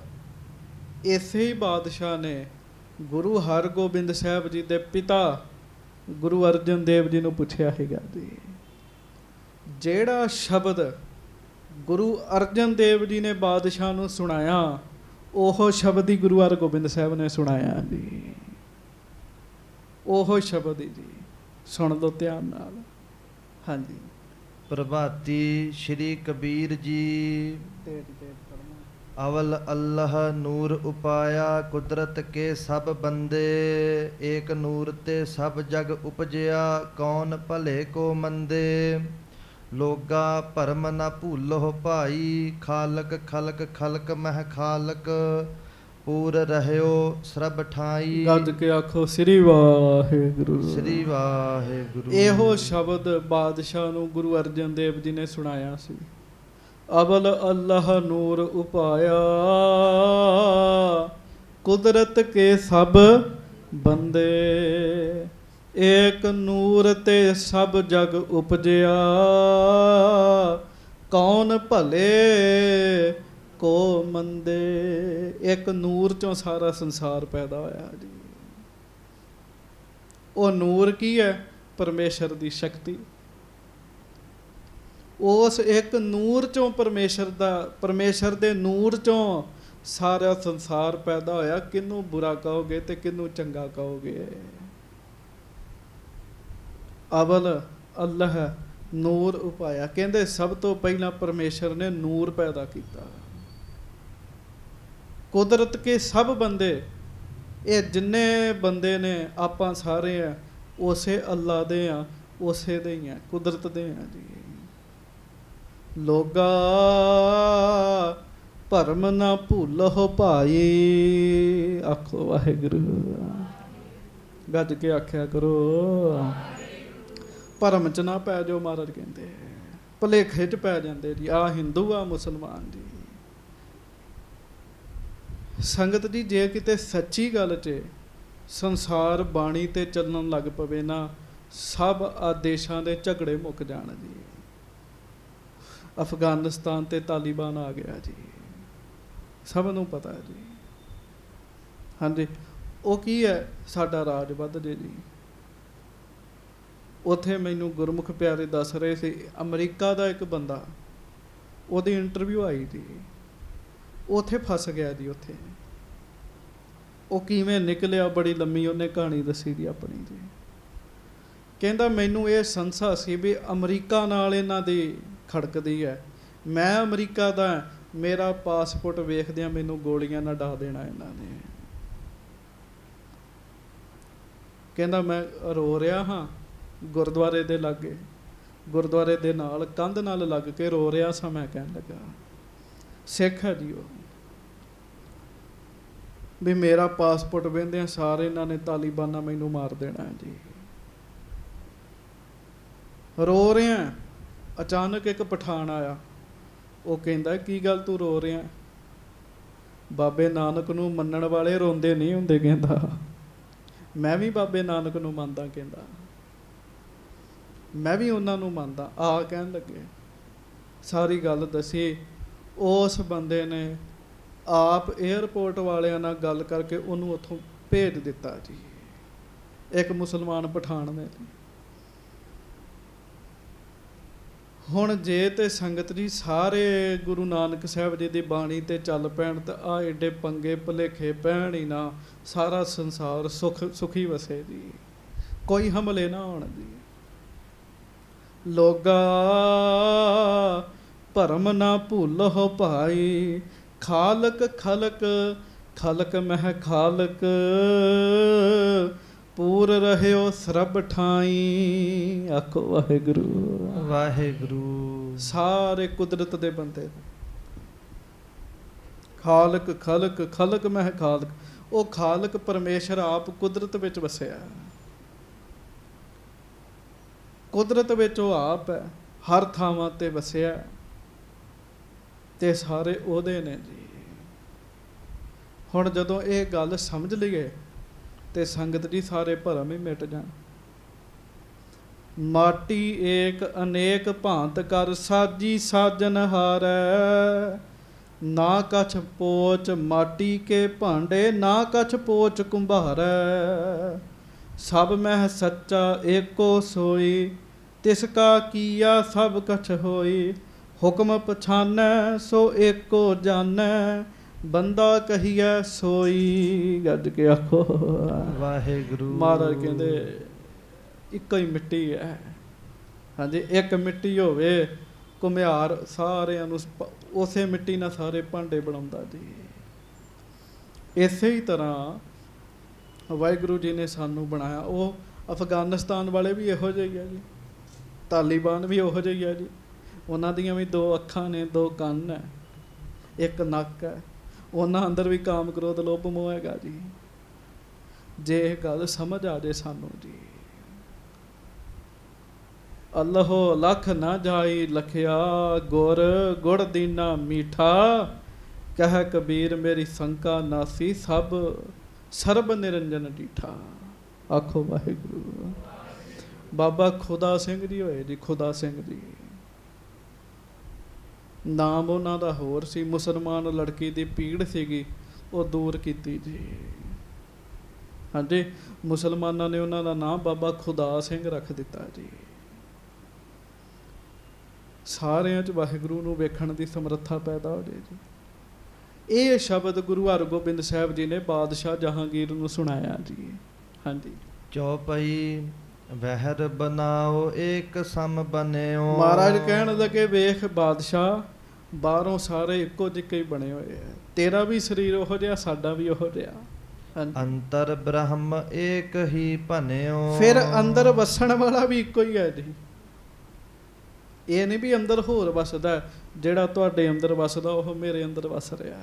ਇਸੇ ਹੀ ਬਾਦਸ਼ਾਹ ਨੇ ਗੁਰੂ ਹਰਗੋਬਿੰਦ ਸਾਹਿਬ ਜੀ ਦੇ ਪਿਤਾ ਗੁਰੂ ਅਰਜਨ ਦੇਵ ਜੀ ਨੂੰ ਪੁੱਛਿਆ ਹੈਗਾ ਜੀ। ਜਿਹੜਾ ਸ਼ਬਦ ਗੁਰੂ ਅਰਜਨ ਦੇਵ ਜੀ ਨੇ ਬਾਦਸ਼ਾਹ ਨੂੰ ਸੁਣਾਇਆ, ਉਹ ਸ਼ਬਦ ਹੀ ਗੁਰੂ ਹਰਗੋਬਿੰਦ ਸਾਹਿਬ ਨੇ ਸੁਣਾਇਆ ਜੀ। ਉਹ ਸ਼ਬਦ ਹੀ ਜੀ, ਸੁਣ ਲਓ ਧਿਆਨ ਨਾਲ। ਹਾਂਜੀ। ਪ੍ਰਭਾਤੀ ਸ਼੍ਰੀ ਕਬੀਰ ਜੀ। ਅਵਲ ਅੱਲਹ ਨੂਰ ਉਪਾਇਆ, ਕੁਦਰਤ ਕੇ ਸਭ ਬੰਦੇ। ਏਕ ਨੂਰ ਤੇ ਸਭ ਜਗ ਉਪਜਿਆ, ਕੌਣ ਭਲੇ ਕੋ ਮੰਦੇ। ਲੋਗਾ ਭਰਮ ਨਾ ਭੂਲੋ ਭਾਈ, ਖਾਲਕ ਖਲਕ ਖਲਕ ਮਹਿ ਖਾਲਕ। ਪੂਰ ਰਹਿਓ ਸਰਬ ਠਾਈ। ਗੱਜ ਕੇ ਆਖੋ ਸ੍ਰੀ ਵਾਹਿਗੁਰੂ। ਸ੍ਰੀ ਵਾਹਿਗੁਰੂ। ਇਹੋ ਸ਼ਬਦ ਬਾਦਸ਼ਾਹ ਨੂੰ ਗੁਰੂ ਅਰਜਨ ਦੇਵ ਜੀ ਨੇ ਸੁਣਾਇਆ ਸੀ। ਅਵਲ ਅੱਲਾਹ ਨੂਰ ਉਪਾਇਆ, ਕੁਦਰਤ ਕੇ ਸਭ ਬੰਦੇ। ਏਕ ਨੂਰ ਤੇ ਸਭ ਜਗ ਉਪਜਿਆ, ਕੌਣ ਭਲੇ ਕੋ ਮੰਦੇ। ਇੱਕ ਨੂਰ ਚੋਂ ਸਾਰਾ ਸੰਸਾਰ ਪੈਦਾ ਹੋਇਆ ਜੀ। ਉਹ ਨੂਰ ਕੀ ਹੈ? ਪਰਮੇਸ਼ਰ ਦੀ ਸ਼ਕਤੀ। ਉਸ ਇੱਕ ਨੂਰ ਚੋਂ ਪਰਮੇਸ਼ਰ ਦੇ ਨੂਰ ਚੋਂ ਸਾਰਾ ਸੰਸਾਰ ਪੈਦਾ ਹੋਇਆ। ਕਿਹਨੂੰ ਬੁਰਾ ਕਹੋਗੇ ਤੇ ਕਿਹਨੂੰ ਚੰਗਾ ਕਹੋਗੇ? ਅਵਲ ਅੱਲਾਹ ਨੂਰ ਉਪਾਇਆ, ਕਹਿੰਦੇ ਸਭ ਤੋਂ ਪਹਿਲਾਂ ਪਰਮੇਸ਼ਰ ਨੇ ਨੂਰ ਪੈਦਾ ਕੀਤਾ। ਕੁਦਰਤ ਕੇ ਸਭ ਬੰਦੇ, ਇਹ ਜਿੰਨੇ ਬੰਦੇ ਨੇ ਆਪਾਂ ਸਾਰੇ ਆ ਉਸੇ ਅੱਲਾ ਦੇ ਆ, ਉਸੇ ਦੇ ਹੀ ਆ, ਕੁਦਰਤ ਦੇ ਆ ਜੀ। ਲੋਗਾ ਭਰਮ ਨਾ ਭੁੱਲੋ ਭਾਈ। ਆਖੋ ਵਾਹਿਗੁਰੂ। ਗੱਜ ਕੇ ਆਖਿਆ ਕਰੋ। ਭਰਮ ਚ ਨਾ ਪੈ ਜਾਓ, ਮਹਾਰਾਜ ਕਹਿੰਦੇ। ਭੁਲੇਖੇ ਚ ਪੈ ਜਾਂਦੇ ਜੀ। ਆ ਹਿੰਦੂ ਆ ਮੁਸਲਮਾਨ ਜੀ। ਸੰਗਤ ਜੀ, ਜੇ ਕਿਤੇ ਸੱਚੀ ਗੱਲ 'ਚ ਸੰਸਾਰ ਬਾਣੀ ਤੇ ਚੱਲਣ ਲੱਗ ਪਵੇ ਨਾ, ਸਭ ਆ ਦੇਸ਼ਾਂ ਦੇ ਝਗੜੇ ਮੁੱਕ ਜਾਣ ਜੀ। ਅਫਗਾਨਿਸਤਾਨ ਤੇ ਤਾਲਿਬਾਨ ਆ ਗਿਆ ਜੀ, ਸਭ ਨੂੰ ਪਤਾ ਹੈ ਜੀ। ਹਾਂਜੀ। ਉਹ ਕੀ ਹੈ? ਸਾਡਾ ਰਾਜ ਵੱਧ ਜੇ ਜੀ। ਉੱਥੇ ਮੈਨੂੰ ਗੁਰਮੁਖ ਪਿਆਰੇ ਦੱਸ ਰਹੇ ਸੀ, ਅਮਰੀਕਾ ਦਾ ਇੱਕ ਬੰਦਾ, ਉਹਦੀ ਇੰਟਰਵਿਊ ਆਈ ਜੀ, ਉੱਥੇ ਫਸ ਗਿਆ ਜੀ। ਉੱਥੇ ਉਹ ਕਿਵੇਂ ਨਿਕਲਿਆ, ਬੜੀ ਲੰਮੀ ਉਹਨੇ ਕਹਾਣੀ ਦੱਸੀ ਦੀ ਆਪਣੀ ਜੀ। ਕਹਿੰਦਾ ਮੈਨੂੰ ਇਹ ਸੰਸਾ ਸੀ ਵੀ ਅਮਰੀਕਾ ਨਾਲ ਇਹਨਾਂ ਦੀ ਖੜਕਦੀ ਹੈ, ਮੈਂ ਅਮਰੀਕਾ ਦਾ, ਮੇਰਾ ਪਾਸਪੋਰਟ ਵੇਖਦਿਆਂ ਮੈਨੂੰ ਗੋਲੀਆਂ ਨਾਲ ਡਾ ਦੇਣਾ ਇਹਨਾਂ ਨੇ। ਕਹਿੰਦਾ ਮੈਂ ਰੋ ਰਿਹਾ ਹਾਂ ਗੁਰਦੁਆਰੇ ਦੇ ਲਾਗੇ, ਗੁਰਦੁਆਰੇ ਦੇ ਨਾਲ ਕੰਧ ਨਾਲ ਲੱਗ ਕੇ ਰੋ ਰਿਹਾ ਸਾਂ। ਮੈਂ ਕਹਿਣ ਲੱਗਾ, ਸਿੱਖ ਹੈ ਜੀ ਉਹ, ਵੀ ਮੇਰਾ ਪਾਸਪੋਰਟ ਵੇਖਦਿਆਂ ਸਾਰੇ ਇਹਨਾਂ ਨੇ ਤਾਲਿਬਾਨਾਂ ਮੈਨੂੰ ਮਾਰ ਦੇਣਾ ਜੀ। ਰੋ ਰਿਹਾ। ਅਚਾਨਕ ਇੱਕ ਪਠਾਨ ਆਇਆ, ਉਹ ਕਹਿੰਦਾ ਕੀ ਗੱਲ ਤੂੰ ਰੋ ਰਿਹਾ? ਬਾਬੇ ਨਾਨਕ ਨੂੰ ਮੰਨਣ ਵਾਲੇ ਰੋਂਦੇ ਨਹੀਂ ਹੁੰਦੇ। ਕਹਿੰਦਾ ਮੈਂ ਵੀ ਬਾਬੇ ਨਾਨਕ ਨੂੰ ਮੰਨਦਾ, ਕਹਿੰਦਾ ਮੈਂ ਵੀ ਉਹਨਾਂ ਨੂੰ ਮੰਨਦਾ। ਆ ਕਹਿਣ ਲੱਗੇ, ਸਾਰੀ ਗੱਲ ਦੱਸੀ। ਉਸ ਬੰਦੇ ਨੇ ਆਪ ਏਅਰਪੋਰਟ ਵਾਲਿਆਂ ਨਾਲ ਗੱਲ ਕਰਕੇ ਉਹਨੂੰ ਉੱਥੋਂ ਭੇਜ ਦਿੱਤਾ ਜੀ, ਇੱਕ ਮੁਸਲਮਾਨ ਪਠਾਨ ਨੇ। ਹੁਣ ਜੇ ਤੇ ਸੰਗਤ ਜੀ ਸਾਰੇ ਗੁਰੂ ਨਾਨਕ ਸਾਹਿਬ ਜੀ ਦੀ ਬਾਣੀ ਤੇ ਚੱਲ ਪੈਣ ਤਾਂ ਆ ਏਡੇ ਪੰਗੇ ਭੁਲੇਖੇ ਪੈਣ ਹੀ ਨਾ, ਸਾਰਾ ਸੰਸਾਰ ਸੁਖੀ ਵਸੇ ਜੀ, ਕੋਈ ਹਮਲੇ ਨਾ ਹੋਣ ਜੀ। ਲੋਗਾ ਭਰਮ ਨਾ ਭੁੱਲੋ ਭਾਈ, ਖਾਲਕ ਖਲਕ ਖਲਕ ਮਹਿ ਖਾਲਕ, ਪੂਰ ਰਹਿਓ ਸਰਬ ਠਾਈ। ਆਖੋ ਵਾਹਿਗੁਰੂ ਵਾਹਿਗੁਰੂ। ਸਾਰੇ ਕੁਦਰਤ ਦੇ ਬੰਦੇ, ਖਾਲਕ ਖਲਕ ਖਲਕ ਮਹਿ ਖਾਲਕ। ਉਹ ਖਾਲਕ ਪਰਮੇਸ਼ਰ ਆਪ ਕੁਦਰਤ ਵਿੱਚ ਵਸਿਆ, ਕੁਦਰਤ ਵਿੱਚ ਉਹ ਆਪ ਹੈ, ਹਰ ਥਾਵਾਂ ਤੇ ਵਸਿਆ ਤੇ ਸਾਰੇ ਉਹਦੇ ਨੇ ਜੀ। ਹੁਣ ਜਦੋਂ ਇਹ ਗੱਲ ਸਮਝ ਲਈਏ ਤੇ ਸੰਗਤ ਜੀ ਸਾਰੇ ਭਰਮ ਹੀ ਮਿਟ ਜਾਣ। ਮਾਟੀ ਏਕ ਅਨੇਕ ਭਾਂਤ ਕਰ, ਸਾਜੀ ਸਾਜਨ ਹਾਰੈ। ਨਾ ਕਛ ਪੋਚ ਮਾਟੀ ਕੇ ਭਾਂਡੇ, ਨਾ ਕਛ ਪੋਚ ਕੁੰਭਾਰੈ। ਸਭ ਮਹਿ ਸੱਚਾ ਏਕੋ ਸੋਈ, ਤਿਸ ਕਾ ਕੀਆ ਸਭ ਕਛ ਹੋਈ। ਹੁਕਮ ਪਛਾਨੈ ਸੋ ਏਕੋ ਜਾਣੈ, ਬੰਦਾ ਕਹੀਐ ਸੋਈ। ਗੱਜ ਕੇ ਆਖੋ ਵਾਹਿਗੁਰੂ। ਮਹਾਰਾਜ ਕਹਿੰਦੇ ਇੱਕੋ ਹੀ ਮਿੱਟੀ ਹੈ। ਹਾਂਜੀ, ਇੱਕ ਮਿੱਟੀ ਹੋਵੇ, ਘੁਮਿਆਰ ਸਾਰਿਆਂ ਨੂੰ ਉਸੇ ਮਿੱਟੀ ਨਾਲ ਸਾਰੇ ਭਾਂਡੇ ਬਣਾਉਂਦਾ ਜੀ। ਇਸੇ ਹੀ ਤਰ੍ਹਾਂ ਵਾਹਿਗੁਰੂ ਜੀ ਨੇ ਸਾਨੂੰ ਬਣਾਇਆ। ਉਹ ਅਫਗਾਨਿਸਤਾਨ ਵਾਲੇ ਵੀ ਇਹੋ ਜਿਹੇ ਹੀ ਆ ਜੀ, ਤਾਲੀਬਾਨ ਵੀ ਉਹੋ ਜਿਹੇ ਹੀ ਆ ਜੀ। ਉਹਨਾਂ ਦੀਆਂ ਵੀ 2 ਅੱਖਾਂ ਨੇ, 2 ਕੰਨ ਹੈ, 1 ਨੱਕ ਹੈ। ਉਹਨਾਂ ਅੰਦਰ ਵੀ ਕਾਮ ਕ੍ਰੋਧ ਲੋਭ ਮੋਹ ਹੈਗਾ ਜੀ। ਜੇ ਇਹ ਗੱਲ ਸਮਝ ਆ ਜੇ ਸਾਨੂੰ ਜੀ, ਅੱਲਹੋ ਲਖ ਨਾ ਜਾਈ ਲਖਿਆ, ਗੁਰ ਗੁੜ ਦੀਨਾ ਮੀਠਾ। ਕਹਿ ਕਬੀਰ ਮੇਰੀ ਸੰਕਾ ਨਾਸੀ, ਸਭ ਸਰਬ ਨਿਰੰਜਨ ਡੀਠਾ। ਆਖੋ ਵਾਹਿਗੁਰੂ। ਬਾਬਾ ਖੁਦਾ ਸਿੰਘ ਜੀ ਹੋਏ ਜੀ, ਖੁਦਾ ਸਿੰਘ ਜੀ ਨਾਮ ਉਹਨਾਂ ਦਾ ਹੋਰ ਸੀ। ਮੁਸਲਮਾਨ ਲੜਕੀ ਦੀ ਪੀੜ ਸੀਗੀ, ਉਹ ਦੂਰ ਕੀਤੀ ਜੀ। ਹਾਂਜੀ, ਮੁਸਲਮਾਨਾਂ ਨੇ ਉਹਨਾਂ ਦਾ ਨਾਮ ਬਾਬਾ ਖੁਦਾ ਸਿੰਘ ਰੱਖ ਦਿੱਤਾ ਜੀ। ਸਾਰਿਆਂ 'ਚ ਵਾਹਿਗੁਰੂ ਨੂੰ ਵੇਖਣ ਦੀ ਸਮਰੱਥਾ ਪੈਦਾ ਹੋ ਜਾਏ ਜੀ। ਇਹ ਸ਼ਬਦ ਗੁਰੂ ਹਰਗੋਬਿੰਦ ਸਾਹਿਬ ਜੀ ਨੇ ਬਾਦਸ਼ਾਹ ਜਹਾਂਗੀਰ ਨੂੰ ਸੁਣਾਇਆ ਜੀ। ਹਾਂਜੀ, ਚੌਪਈ ਵਹਿਰ ਬਨਾਓ ਏਕ ਸਮ ਬਨਿਓ। ਮਹਾਰਾਜ ਕਹਿਣ ਲੱਗੇ ਵੇਖ ਬਾਦਸ਼ਾਹ, ਬਾਹਰੋਂ ਸਾਰੇ ਇੱਕੋ ਜਿਹੇ ਹੀ ਬਣੇ ਹੋਏ ਆ, ਤੇਰਾ ਵੀ ਸਰੀਰ ਉਹੋ ਜਿਹਾ, ਸਾਡਾ ਵੀ ਉਹੋ ਜਿਹਾ। ਅੰਤਰ ਬ੍ਰਹਮ ਏਕ ਹੀ ਭਨਿਓ। ਫਿਰ ਅੰਦਰ ਵਸਣ ਵਾਲਾ ਵੀ ਇੱਕੋ ਹੀ ਹੈ ਜੀ। ਇਹ ਨਹੀਂ ਵੀ ਅੰਦਰ ਹੋਰ ਵਸਦਾ, ਜਿਹੜਾ ਤੁਹਾਡੇ ਅੰਦਰ ਵਸਦਾ ਉਹ ਮੇਰੇ ਅੰਦਰ ਵਸ ਰਿਹਾ।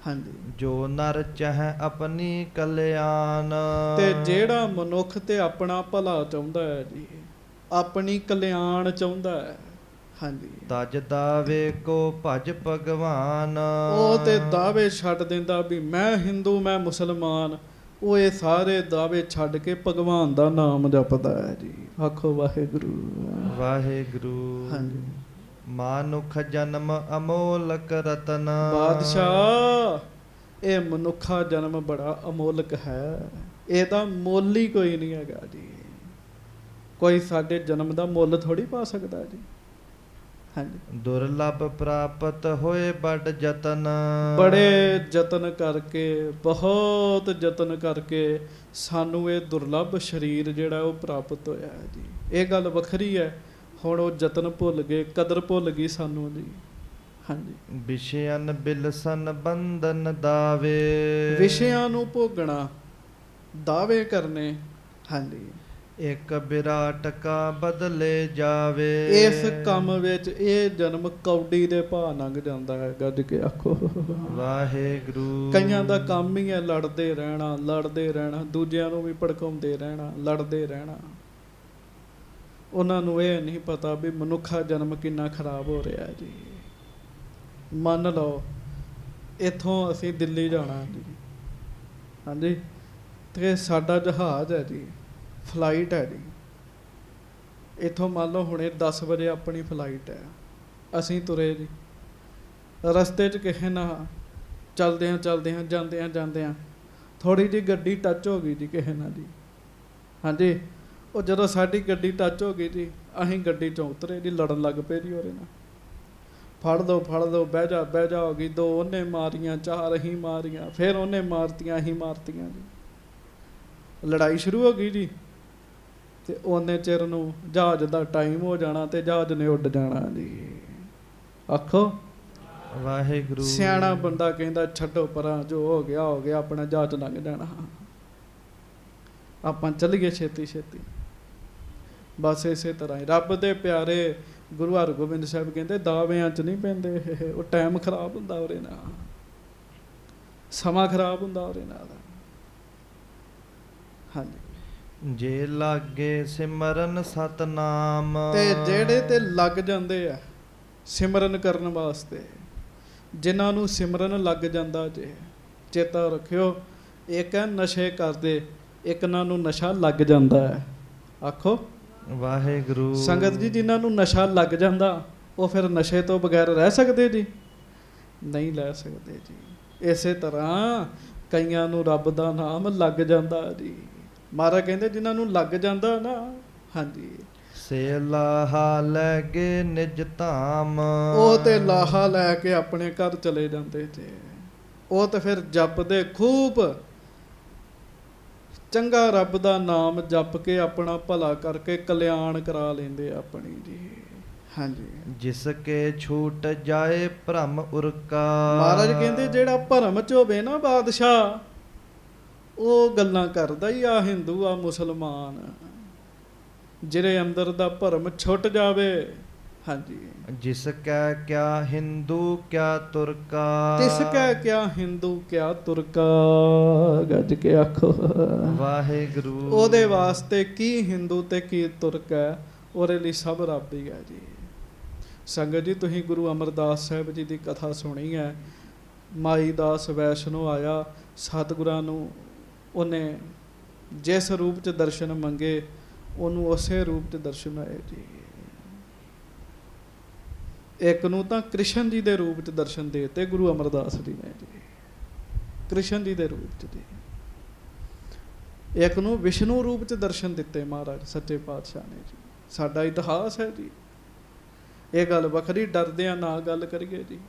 ਹਾਂਜੀ, ਜੋ ਨਰ ਚਾਹੈ ਆਪਣੀ ਕਲਿਆਣ। ਤੇ ਜਿਹੜਾ ਮਨੁੱਖ ਤੇ ਆਪਣਾ ਭਲਾ ਚਾਹੁੰਦਾ ਹੈ ਜੀ, ਆਪਣੀ ਕਲਿਆਣ ਚਾਹੁੰਦਾ ਹੈ, ਹਾਂਜੀ, ਤਜ ਦਾਵੇ ਕੋ ਭਜ ਭਗਵਾਨ। ਉਹ ਤੇ ਦਾਅਵੇ ਛੱਡ ਦਿੰਦਾ ਵੀ ਮੈਂ ਹਿੰਦੂ, ਮੈਂ ਮੁਸਲਮਾਨ। ਉਹ ਇਹ ਸਾਰੇ ਦਾਅਵੇ ਛੱਡ ਕੇ ਭਗਵਾਨ ਦਾ ਨਾਮ ਜਪਦਾ ਹੈ ਜੀ। ਆਖੋ ਵਾਹਿਗੁਰੂ ਵਾਹਿਗੁਰੂ। ਹਾਂਜੀ, ਮਾਨੁਖ ਜਨਮ ਅਮੋਲਕ ਰਤਨ। ਬਾਦਸ਼ਾਹ ਇਹ ਮਨੁੱਖਾ ਜਨਮ ਬੜਾ ਅਮੋਲਕ ਹੈ, ਇਹਦਾ ਮੁੱਲ ਹੀ ਕੋਈ ਨਹੀਂ ਹੈਗਾ ਜੀ। ਕੋਈ ਸਾਡੇ ਜਨਮ ਦਾ ਮੁੱਲ ਥੋੜੀ ਪਾ ਸਕਦਾ ਜੀ। ਹਾਂਜੀ, ਦੁਰਲਭ ਪ੍ਰਾਪਤ ਹੋਏ ਬੜ ਜਤਨ। ਬੜੇ ਯਤਨ ਕਰਕੇ, ਬਹੁਤ ਯਤਨ ਕਰਕੇ ਸਾਨੂੰ ਇਹ ਦੁਰਲਭ ਸਰੀਰ ਜਿਹੜਾ ਉਹ ਪ੍ਰਾਪਤ ਹੋਇਆ ਹੈ ਜੀ। ਇਹ ਗੱਲ ਵੱਖਰੀ ਹੈ। ਹੁਣ ਉਹ ਯਤਨ ਭੁੱਲ ਗਏ, ਕਦਰ ਭੁੱਲ ਗਈ ਸਾਨੂੰ ਜੀ। ਹਾਂਜੀ, ਵਿਸ਼ਿਆਨ ਬਿਲਸਨ ਬੰਧਨ ਦਾਵੇ। ਵਿਸ਼ਿਆਂ ਨੂੰ ਭੋਗਣਾ, ਦਾਅਵੇ ਕਰਨੇ। ਹਾਂਜੀ, ਇੱਕ ਵਿਰਾਟ ਕਾ ਬਦਲੇ ਜਾਵੇ। ਇਸ ਕੰਮ ਵਿੱਚ ਇਹ ਜਨਮ ਕੌਡੀ ਦੇ ਭਾਅ ਲੰਘ ਜਾਂਦਾ ਹੈ। ਗੱਜ ਕੇ ਆਖੋ ਵਾਹਿਗੁਰੂ। ਕਈਆਂ ਦਾ ਕੰਮ ਹੀ ਹੈ ਲੜਦੇ ਰਹਿਣਾ, ਲੜਦੇ ਰਹਿਣਾ, ਦੂਜਿਆਂ ਨੂੰ ਵੀ ਭੜਕਾਉਂਦੇ ਰਹਿਣਾ, ਲੜਦੇ ਰਹਿਣਾ। ਉਹਨਾਂ ਨੂੰ ਇਹ ਨਹੀਂ ਪਤਾ ਵੀ ਮਨੁੱਖਾ ਜਨਮ ਕਿੰਨਾ ਖਰਾਬ ਹੋ ਰਿਹਾ ਜੀ। ਮੰਨ ਲਓ ਇੱਥੋਂ ਅਸੀਂ ਦਿੱਲੀ ਜਾਣਾ ਜੀ, ਹਾਂਜੀ, ਤੇ ਸਾਡਾ ਜਹਾਜ਼ ਹੈ ਜੀ, ਫਲਾਈਟ ਹੈ ਜੀ। ਇੱਥੋਂ ਮੰਨ ਲਓ ਹੁਣੇ 10 ਵਜੇ ਆਪਣੀ ਫਲਾਈਟ ਹੈ, ਅਸੀਂ ਤੁਰੇ ਜੀ। ਰਸਤੇ 'ਚ ਕਿਸੇ ਨਾਲ ਚਲਦਿਆਂ ਚਲਦਿਆਂ ਜਾਂਦਿਆਂ ਥੋੜ੍ਹੀ ਜਿਹੀ ਗੱਡੀ ਟੱਚ ਹੋ ਗਈ ਜੀ ਕਿਸੇ ਨਾਲ ਜੀ। ਹਾਂਜੀ, ਉਹ ਜਦੋਂ ਸਾਡੀ ਗੱਡੀ ਟੱਚ ਹੋ ਗਈ ਜੀ, ਅਸੀਂ ਗੱਡੀ ਚੋਂ ਉਤਰੇ ਜੀ, ਲੜਨ ਲੱਗ ਪਏ ਜੀ ਉਹਦੇ ਨਾਲ। ਫੜ ਦੋ, ਬਹਿ ਜਾ ਹੋ ਗਈ। 2 ਉਹਨੇ ਮਾਰੀਆਂ, 4 ਅਸੀਂ ਮਾਰੀਆਂ, ਫਿਰ ਉਹਨੇ ਮਾਰਤੀਆਂ, ਅਸੀਂ ਮਾਰਤੀਆਂ ਜੀ। ਲੜਾਈ ਸ਼ੁਰੂ ਹੋ ਗਈ ਜੀ। ਤੇ ਉਹਨੇ ਚਿਰ ਨੂੰ ਜਹਾਜ਼ ਦਾ ਟਾਈਮ ਹੋ ਜਾਣਾ ਤੇ ਜਹਾਜ਼ ਨੇ ਉੱਡ ਜਾਣਾ ਜੀ। ਆਖੋ ਵਾਹਿਗੁਰੂ। ਸਿਆਣਾ ਬੰਦਾ ਕਹਿੰਦਾ ਛੱਡੋ ਪਰਾਂ, ਜੋ ਹੋ ਗਿਆ ਹੋ ਗਿਆ, ਆਪਣਾ ਜਹਾਜ਼ ਲੰਘ ਜਾਣਾ, ਆਪਾਂ ਚੱਲੀਏ ਛੇਤੀ ਛੇਤੀ। ਬਸ ਇਸੇ ਤਰ੍ਹਾਂ ਹੀ ਰੱਬ ਦੇ ਪਿਆਰੇ ਗੁਰੂ ਹਰਗੋਬਿੰਦ ਸਾਹਿਬ ਕਹਿੰਦੇ ਦਾਅਵਿਆਂ 'ਚ ਨਹੀਂ ਪੈਂਦੇ। ਉਹ ਟਾਈਮ ਖਰਾਬ ਹੁੰਦਾ ਉਹਦੇ ਨਾਲ, ਸਮਾਂ ਖਰਾਬ ਹੁੰਦਾ ਉਹਦੇ ਨਾਲ। ਹਾਂਜੀ। ਜੇ ਲਾਗੇ ਸਿਮਰਨ ਸਤਨਾਮ, ਤੇ ਜਿਹੜੇ ਤੇ ਲੱਗ ਜਾਂਦੇ ਆ ਸਿਮਰਨ ਕਰਨ ਵਾਸਤੇ, ਜਿਨ੍ਹਾਂ ਨੂੰ ਸਿਮਰਨ ਲੱਗ ਜਾਂਦਾ ਜੇ, ਚੇਤਾ ਰੱਖਿਓ, ਇੱਕ ਹੈ ਨਸ਼ੇ ਕਰਦੇ, ਇੱਕ ਨਾਲ ਨੂੰ ਨਸ਼ਾ ਲੱਗ ਜਾਂਦਾ ਹੈ। ਆਖੋ ਵਾਹਿਗੁਰੂ। ਸੰਗਤ ਜੀ, ਜਿਨ੍ਹਾਂ ਨੂੰ ਨਸ਼ਾ ਲੱਗ ਜਾਂਦਾ ਉਹ ਫਿਰ ਨਸ਼ੇ ਤੋਂ ਬਗੈਰ ਰਹਿ ਸਕਦੇ ਜੀ? ਨਹੀਂ ਲੈ ਸਕਦੇ ਜੀ। ਇਸੇ ਤਰ੍ਹਾਂ ਕਈਆਂ ਨੂੰ ਰੱਬ ਦਾ ਨਾਮ ਲੱਗ ਜਾਂਦਾ ਜੀ। ਮਹਾਰਾਜ ਕਹਿੰਦੇ ਜਿਨ੍ਹਾਂ ਨੂੰ ਲੱਗ ਜਾਂਦਾ ਨਾ, ਹਾਂਜੀ, ਸੇ ਲਾਹਾ ਲੈ ਗੇ ਨਿਜ ਧਾਮ, ਉਹ ਤੇ ਲਾਹਾ ਲੈ ਕੇ ਆਪਣੇ ਘਰ ਚਲੇ ਜਾਂਦੇ ਜੇ। ਉਹ ਤੇ ਫਿਰ ਜਪਦੇ ਖੂਬ, ਚੰਗਾ ਰੱਬ ਦਾ ਨਾਮ ਜਪ ਕੇ ਆਪਣਾ ਭਲਾ ਕਰਕੇ ਕਲਿਆਣ ਕਰਾ ਲੈਂਦੇ ਆਪਣੀ ਜੀ। ਹਾਂਜੀ। ਜਿਸ ਕੇ ਛੂਟ ਜਾਏ ਭ੍ਰਮ ਉਰਕਾ, ਮਹਾਰਾਜ ਕਹਿੰਦੇ ਜਿਹੜਾ ਭਰਮ ਚ ਹੋਵੇ ਨਾ ਬਾਦਸ਼ਾਹ, ਉਹ ਗੱਲਾਂ ਕਰਦਾ ਹੀ ਆ ਹਿੰਦੂ ਆ ਮੁਸਲਮਾਨ, ਜਿਹਦੇ ਅੰਦਰ ਦਾ ਭਰਮ ਛੁੱਟ ਜਾਵੇ। ਹਾਂਜੀ। ਜਿਸ ਕੈ ਕਿਆ ਹਿੰਦੂ ਕਿਆ ਤੁਰਕਾ, ਤਿਸ ਕੈ ਕਿਆ ਹਿੰਦੂ ਕਿਆ ਤੁਰਕਾ, ਗੱਜ ਕੇ ਆਖੋ ਵਾਹਿਗੁਰੂ। ਉਹਦੇ ਵਾਸਤੇ ਕੀ ਹਿੰਦੂ ਤੇ ਕੀ ਤੁਰਕ ਹੈ, ਉਹਦੇ ਲਈ ਸਭ ਰੱਬ ਹੀ ਹੈ ਜੀ। ਸੰਗਤ ਜੀ, ਤੁਸੀਂ ਗੁਰੂ ਅਮਰਦਾਸ ਸਾਹਿਬ ਜੀ ਦੀ ਕਥਾ ਸੁਣੀ ਹੈ। ਮਾਈ ਦਾਸ ਵੈਸ਼ਨੋ ਆਇਆ, ਸਤਿਗੁਰਾਂ ਨੂੰ ਉਹਨੇ ਜਿਸ ਰੂਪ 'ਚ ਦਰਸ਼ਨ ਮੰਗੇ, ਉਹਨੂੰ ਉਸੇ ਰੂਪ 'ਚ ਦਰਸ਼ਨ ਆਏ ਜੀ। ਇੱਕ ਨੂੰ ਤਾਂ ਕ੍ਰਿਸ਼ਨ ਜੀ ਦੇ ਰੂਪ 'ਚ ਦਰਸ਼ਨ ਦੇ ਤੇ ਗੁਰੂ ਅਮਰਦਾਸ ਜੀ ਨੇ ਜੀ, ਕ੍ਰਿਸ਼ਨ ਜੀ ਦੇ ਰੂਪ 'ਚ ਜੀ। ਇੱਕ ਨੂੰ ਵਿਸ਼ਨੂੰ ਰੂਪ 'ਚ ਦਰਸ਼ਨ ਦਿੱਤੇ ਮਹਾਰਾਜ ਸੱਚੇ ਪਾਤਸ਼ਾਹ ਨੇ ਜੀ। ਸਾਡਾ ਇਤਿਹਾਸ ਹੈ ਜੀ। ਇਹ ਗੱਲ ਵੱਖਰੀ, ਡਰਦਿਆਂ ਨਾ ਗੱਲ ਕਰੀਏ ਜੀ।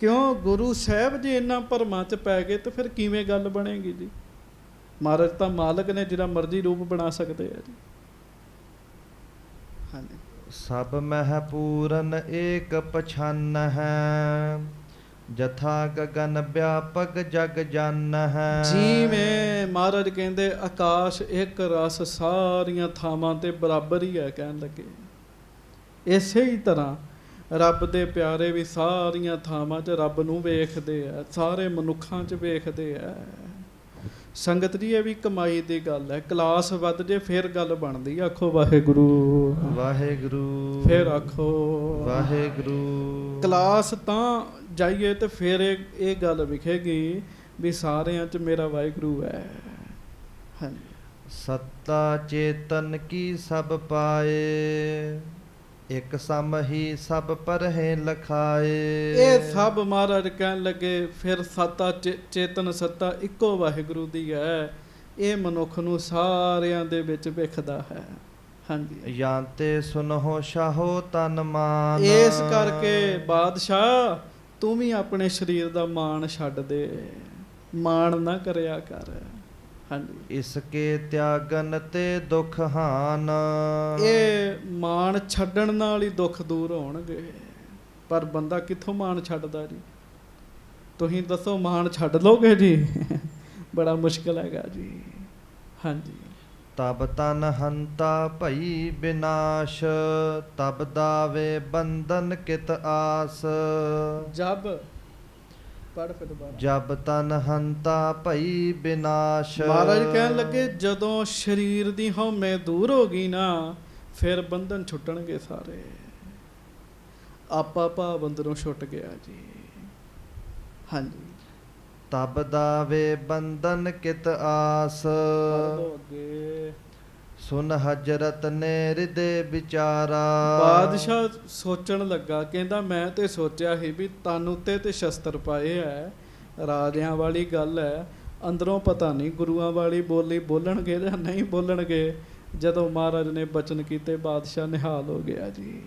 ਕਿਉਂ? ਗੁਰੂ ਸਾਹਿਬ ਜੀ ਇਹਨਾਂ ਭਰਮਾਂ 'ਚ ਪੈ ਗਏ ਤੇ ਫਿਰ ਕਿਵੇਂ ਗੱਲ ਬਣੇਗੀ ਜੀ? ਮਹਾਰਾਜ ਤਾਂ ਮਾਲਕ ਨੇ, ਜਿਹੜਾ ਮਰਜ਼ੀ ਰੂਪ ਬਣਾ ਸਕਦੇ ਆ ਜੀ। ਹਾਂਜੀ। ਸਭ ਮਹਿ ਪੂਰਨ ਏਕ ਪਛਾਨ ਹੈ, ਜਥਾ ਗਗਨ ਵਿਆਪਕ ਜਗ ਜਨ ਹੈ। ਜਿਵੇਂ ਮਹਾਰਾਜ ਕਹਿੰਦੇ ਆਕਾਸ਼ ਇੱਕ ਰਸ ਸਾਰੀਆਂ ਥਾਵਾਂ ਤੇ ਬਰਾਬਰ ਹੀ ਹੈ, ਕਹਿਣ ਲੱਗੇ। ਇਸੇ ਹੀ ਤਰ੍ਹਾਂ ਰੱਬ ਦੇ ਪਿਆਰੇ ਵੀ ਸਾਰੀਆਂ ਥਾਵਾਂ 'ਚ ਰੱਬ ਨੂੰ ਵੇਖਦੇ ਆ, ਸਾਰੇ ਮਨੁੱਖਾਂ 'ਚ ਵੇਖਦੇ ਆ। ਸੰਗਤ ਜੀ, ਇਹ ਵੀ ਕਮਾਈ ਦੀ ਗੱਲ ਹੈ। ਕਲਾਸ ਵੱਧ ਜੇ ਫਿਰ ਗੱਲ ਬਣਦੀ। ਆਖੋ ਵਾਹਿਗੁਰੂ ਵਾਹਿਗੁਰੂ। ਫਿਰ ਆਖੋ ਵਾਹਿਗੁਰੂ। ਕਲਾਸ ਤਾਂ ਜਾਈਏ ਤੇ ਫਿਰ ਇਹ ਗੱਲ ਵਿਖੇਗੀ ਵੀ ਸਾਰਿਆਂ 'ਚ ਮੇਰਾ ਵਾਹਿਗੁਰੂ ਹੈ। ਹਾਂਜੀ। ਸੱਤਾ ਚੇਤਨ ਕੀ ਸਭ ਪਾਏ, ਇੱਕ ਸਮ ਹੀ ਸਭ ਪਰਹਿ ਲਖਾਏ। ਇਹ ਸਭ ਮਹਾਰਾਜ ਕਹਿਣ ਲੱਗੇ ਫਿਰ ਸੱਤਾ ਚੇਤਨ ਸੱਤਾ ਇੱਕੋ ਵਾਹਿਗੁਰੂ ਦੀ ਹੈ। ਇਹ ਮਨੁੱਖ ਨੂੰ ਸਾਰਿਆਂ ਦੇ ਵਿੱਚ ਵਿਖਦਾ ਹੈ। ਹਾਂਜੀ। ਜਾਂ ਤੇ ਸੁਨਹੁ ਸ਼ਾਹੋ ਤਨ ਮਾਨ, ਇਸ ਕਰਕੇ ਬਾਦਸ਼ਾਹ ਤੂੰ ਵੀ ਆਪਣੇ ਸਰੀਰ ਦਾ ਮਾਣ ਛੱਡ ਦੇ, ਮਾਣ ਨਾ ਕਰਿਆ ਕਰ। ਹਾਂਜੀ। ਇਸ ਕੇ ਤਿਆਗਨ ਤੇ ਦੁਖ ਹਾਨ, ਇਹ ਮਾਣ ਛੱਡਣ ਨਾਲ ਹੀ ਦੁੱਖ ਦੂਰ ਹੋਣਗੇ। ਪਰ ਬੰਦਾ ਕਿੱਥੋਂ ਮਾਣ ਛੱਡਦਾ ਜੀ? ਤੁਸੀਂ ਦੱਸੋ, ਮਾਣ ਛੱਡ ਲੋਗੇ ਜੀ? ਬੜਾ ਮੁਸ਼ਕਿਲ ਹੈਗਾ ਜੀ। ਹਾਂਜੀ। ਤਬ ਤਨ ਹੰਤਾ ਭਈ ਬਿਨਾਸ਼, ਤਬ ਦਾਵੇ ਬੰਧਨ ਕਿਤ ਆਸ। ਜਬ ਪੜ ਫਿਰ ਦੁਬਾਰਾ। ਜਬ ਤਨ ਹੰਤਾ ਭਈ ਬਿਨਾਸ਼। ਮਹਾਰਾਜ ਕਹਿਣ ਲੱਗੇ ਜਦੋਂ ਸਰੀਰ ਦੀ ਹਉਮੈ ਦੂਰ ਹੋ ਗਈ ਨਾ, ਫਿਰ ਬੰਧਨ ਛੁੱਟਣਗੇ ਸਾਰੇ। ਆਪਾ ਭਾਵ ਅੰਦਰੋਂ ਛੁੱਟ ਗਿਆ ਜੀ। ਹਾਂਜੀ। ਤਬ ਦਾਵੇ ਬੰਧਨ ਕਿਤ ਆਸ, ਅੱਗੇ ਸੁਨ ਹਜਰਤ ਨੇ ਹਿਰਦੇ ਵਿਚਾਰਾ। ਬਾਦਸ਼ਾਹ ਸੋਚਣ ਲੱਗਾ, ਕਹਿੰਦਾ ਮੈਂ ਤੇ ਸੋਚਿਆ ਸੀ ਵੀ ਤਨ ਉੱਤੇ ਤੇ ਸ਼ਸਤਰ ਪਾਏ ਹੈ, ਰਾਜਿਆਂ ਵਾਲੀ ਗੱਲ ਹੈ, ਅੰਦਰੋਂ ਪਤਾ ਨਹੀਂ ਗੁਰੂਆਂ ਵਾਲੀ ਬੋਲੀ ਬੋਲਣਗੇ ਜਾਂ ਨਹੀਂ ਬੋਲਣਗੇ। ਜਦੋਂ ਮਹਾਰਾਜ ਨੇ ਬਚਨ ਕੀਤੇ ਬਾਦਸ਼ਾਹ ਨਿਹਾਲ ਹੋ ਗਿਆ ਜੀ।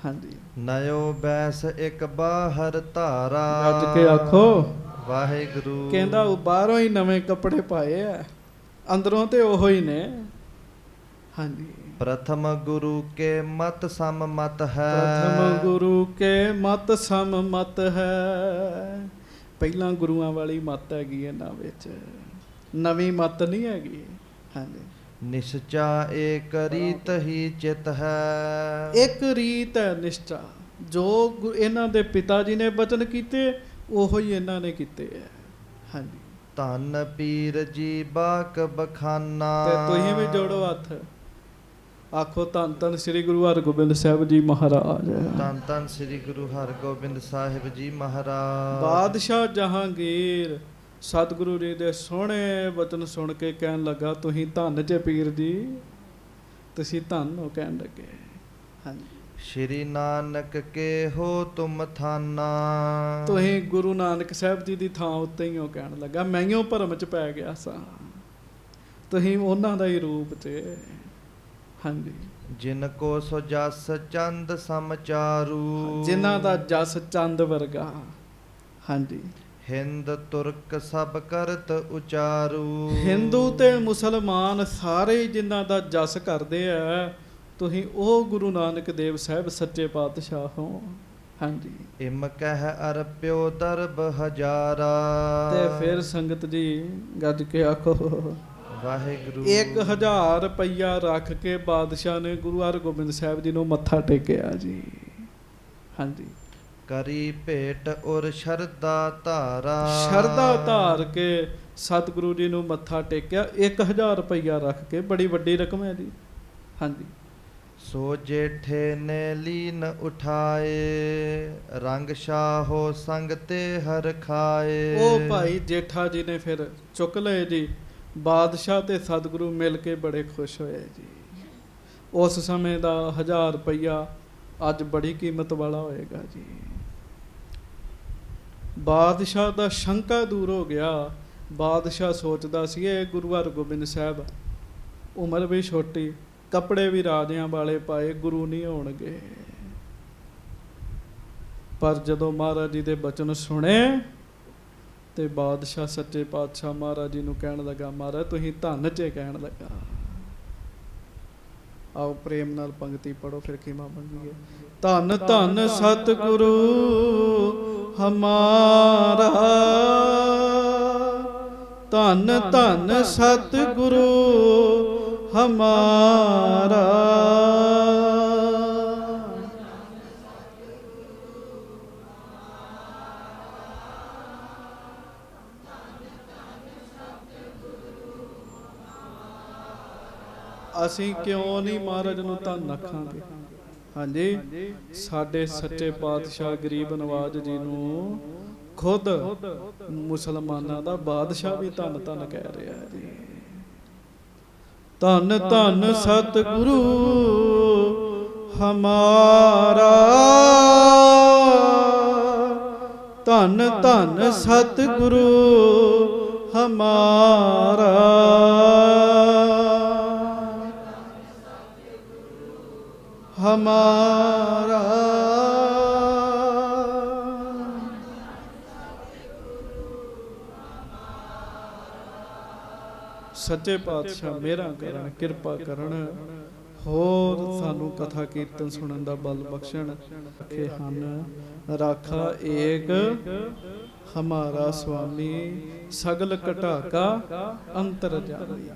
ਹਾਂਜੀ, ਨਯੋ ਬੈਸ ਇੱਕ ਬਾਹਰ ਧਾਰਾ। ਗੱਜ ਕੇ ਆਖੋ ਵਾਹਿਗੁਰੂ। ਕਹਿੰਦਾ ਉਹ ਬਾਹਰੋਂ ਹੀ ਨਵੇਂ ਕੱਪੜੇ ਪਾਏ ਆ, ਅੰਦਰੋਂ ਤੇ ਉਹੋ ਹੀ ਨੇ। ਹਾਂਜੀ, ਪ੍ਰਥਮ ਗੁਰੂ ਕੇ ਮਤ ਸਮ ਮਤ ਹੈ। ਪ੍ਰਥਮ ਗੁਰੂ ਕੇ ਮਤ ਸਮ ਮਤ ਹੈ। ਪਹਿਲਾਂ ਗੁਰੂਆਂ ਵਾਲੀ ਮਤ ਹੈਗੀ ਇਹਨਾਂ ਵਿੱਚ, ਨਵੀਂ ਮਤ ਨਹੀਂ ਹੈਗੀ। ਹਾਂਜੀ, ਨਿਸ਼ਚਾ ਏਕ ਰੀਤ ਹੀ ਚਿਤ ਹੈ। ਇੱਕ ਰੀਤ ਹੈ ਨਿਸ਼ਚਾ, ਜੋ ਇਹਨਾਂ ਦੇ ਪਿਤਾ ਜੀ ਨੇ ਬਚਨ ਕੀਤੇ ਉਹੋ ਹੀ ਇਹਨਾਂ ਨੇ ਕੀਤੇ ਹੈ। ਹਾਂਜੀ, ਧੰਨ ਪੀਰ ਜੀ ਬਾਕ ਬਖਾਨਾ। ਤੇ ਤੁਸੀਂ ਵੀ ਜੋੜੋ ਹੱਥ, ਆਖੋ ਧੰਨ ਧੰਨ ਸ੍ਰੀ ਗੁਰੂ ਹਰਗੋਬਿੰਦ ਸਾਹਿਬ ਜੀ ਮਹਾਰਾਜ। ਧੰਨ ਧੰਨ ਸ੍ਰੀ ਗੁਰੂ ਹਰਗੋਬਿੰਦ ਸਾਹਿਬ ਜੀ ਮਹਾਰਾਜ। ਬਾਦਸ਼ਾਹ ਜਹਾਂਗੀਰ ਸਤਿਗੁਰੂ ਜੀ ਦੇ ਸੋਹਣੇ ਬਚਨ ਸੁਣ ਕੇ ਕਹਿਣ ਲੱਗਾ, ਤੁਸੀਂ ਧੰਨ ਜੇ ਪੀਰ ਜੀ, ਤੁਸੀਂ ਧੰਨ ਹੋ, ਕਹਿਣ ਲੱਗੇ। ਹਾਂਜੀ, ਸ਼੍ਰੀ ਨਾਨਕ ਕੇ ਹੋ ਤੁਮ ਥਾਨਾ। ਤੁਸੀਂ ਗੁਰੂ ਨਾਨਕ ਸਾਹਿਬ ਜੀ ਦੀ ਥਾਂ ਉੱਤੇ ਹੀ ਹੋ, ਕਹਿਣ ਲੱਗਾ। ਮੈਂਓ ਭਰਮ ਚ ਪੈ ਗਿਆ ਸਾਂ, ਤੁਸੀਂ ਉਹਨਾਂ ਦਾ ਹੀ ਰੂਪ ਚ। ਹਾਂਜੀ, ਜਿਨ ਕੋ ਸੋ ਜਸ ਚੰਦ ਸਮਚਾਰੂ। ਜਿਨ੍ਹਾਂ ਦਾ ਜਸ ਚੰਦ ਵਰਗਾ। ਹਾਂਜੀ, ਹਿੰਦ ਤੁਰਕ ਸਭ ਕਰਤ ਉਚਾਰੂ। ਹਿੰਦੂ ਤੇ ਮੁਸਲਮਾਨ ਸਾਰੇ ਜਿਨ੍ਹਾਂ ਦਾ ਜਸ ਕਰਦੇ ਆ, ਤੁਸੀਂ ਉਹ ਗੁਰੂ ਨਾਨਕ ਦੇਵ ਸਾਹਿਬ ਸੱਚੇ ਪਾਤਸ਼ਾਹ ਹੋ। ਹਾਂਜੀ, ਇਮ ਕਹਿ ਅਰਪਿਓ ਦਰਬ ਹਜ਼ਾਰਾ। ਤੇ ਫਿਰ ਸੰਗਤ ਜੀ ਗੱਜ ਕੇ ਆਖੋ ਵਾਹਿਗੁਰੂ। 1000 ਰੁਪਈਆ ਰੱਖ ਕੇ ਬਾਦਸ਼ਾਹ ਨੇ ਗੁਰੂ ਹਰਗੋਬਿੰਦ ਸਾਹਿਬ ਜੀ ਨੂੰ ਮੱਥਾ ਟੇਕਿਆ ਜੀ। ਹਾਂਜੀ, ਕਰੀ ਭੇਟ ਔਰ ਸ਼ਰਧਾ ਧਾਰਾ। ਸ਼ਰਧਾ ਧਾਰ ਕੇ ਸਤਿਗੁਰੂ ਜੀ ਨੂੰ ਮੱਥਾ ਟੇਕਿਆ 1000 ਰੁਪਈਆ ਰੱਖ ਕੇ, ਬੜੀ ਵੱਡੀ ਰਕਮ ਹੈ ਜੀ। ਹਾਂਜੀ, ਸੋ ਜੇਠੇ ਨੇ ਲੀਨ ਉਠਾਏ। ਰੰਗ ਸ਼ਾਹੋ ਸੰਗ ਤੇ ਹਰ ਖਾਏ। ਉਹ ਭਾਈ ਜੇਠਾ ਜੀ ਨੇ ਫਿਰ ਚੁੱਕ ਲਏ ਜੀ। ਬਾਦਸ਼ਾਹ ਤੇ ਸਤਿਗੁਰੂ ਮਿਲ ਕੇ ਬੜੇ ਖੁਸ਼ ਹੋਏ ਜੀ। ਉਸ ਸਮੇਂ ਦਾ 1000 ਰੁਪਈਆ ਅੱਜ ਬੜੀ ਕੀਮਤ ਵਾਲਾ ਹੋਏਗਾ ਜੀ। ਬਾਦਸ਼ਾਹ ਦਾ ਸ਼ੰਕਾ ਦੂਰ ਹੋ ਗਿਆ। ਬਾਦਸ਼ਾਹ ਸੋਚਦਾ ਸੀ ਇਹ ਗੁਰੂ ਹਰਗੋਬਿੰਦ ਸਾਹਿਬ, ਉਮਰ ਵੀ ਛੋਟੀ, ਕੱਪੜੇ ਵੀ ਰਾਜਿਆਂ ਵਾਲੇ ਪਾਏ, ਗੁਰੂ ਨਹੀਂ ਹੋਣਗੇ। ਪਰ ਜਦੋਂ ਮਹਾਰਾਜ ਜੀ ਦੇ ਬਚਨ ਸੁਣੇ ਤੇ ਬਾਦਸ਼ਾਹ ਸੱਚੇ ਪਾਤਸ਼ਾਹ ਮਹਾਰਾਜ ਜੀ ਨੂੰ ਕਹਿਣ ਲੱਗਾ, ਮਹਾਰਾਜ ਤੁਸੀਂ ਧੰਨ ਚ, ਕਹਿਣ ਲੱਗਾ। ਆਓ ਪ੍ਰੇਮ ਨਾਲ ਪੰਕਤੀ ਪੜੋ, ਫਿਰ ਖਿਮਾ ਮੰਗੀਏ। ਧੰਨ ਧੰਨ ਸਤਿਗੁਰੂ ਹਮਾਰਾ, ਧੰਨ ਧੰਨ ਸਤਿਗੁਰੂ ਹਮਾਰਾ। ਅਸੀਂ ਕਿਉਂ ਨਹੀਂ ਮਹਾਰਾਜ ਨੂੰ ਧੰਨ ਆਖਾਂਗੇ? ਹਾਂਜੀ, ਸਾਡੇ ਸੱਚੇ ਪਾਤਸ਼ਾਹ ਗਰੀਬ ਨਵਾਜ ਜੀ ਨੂੰ ਖੁਦ ਮੁਸਲਮਾਨਾਂ ਦਾ ਬਾਦਸ਼ਾਹ ਵੀ ਧੰਨ ਧੰਨ ਕਹਿ ਰਿਹਾ ਜੀ। ਧੰਨ ਧੰਨ ਸਤਿਗੁਰੂ ਹਮਾਰਾ, ਧੰਨ ਧੰਨ ਸਤਿਗੁਰੂ ਹਮਾਰਾ। ਹਮਾਰਾ ਸੱਚੇ ਪਾਤਸ਼ਾਹ ਮਿਹਰਾਂ ਕਰਨ, ਕਿਰਪਾ ਕਰਨ, ਹੋਰ ਸਾਨੂੰ ਕਥਾ ਕੀਰਤਨ ਸੁਣਨ ਦਾ ਬਲ ਬਖਸ਼ਣ। ਕਿ ਹਨ ਰਾਖਾ ਏਕ ਹਮਾਰਾ ਸੁਆਮੀ, ਸਗਲ ਘਟਾਕਾ ਅੰਤਰ ਜਾਮੀ।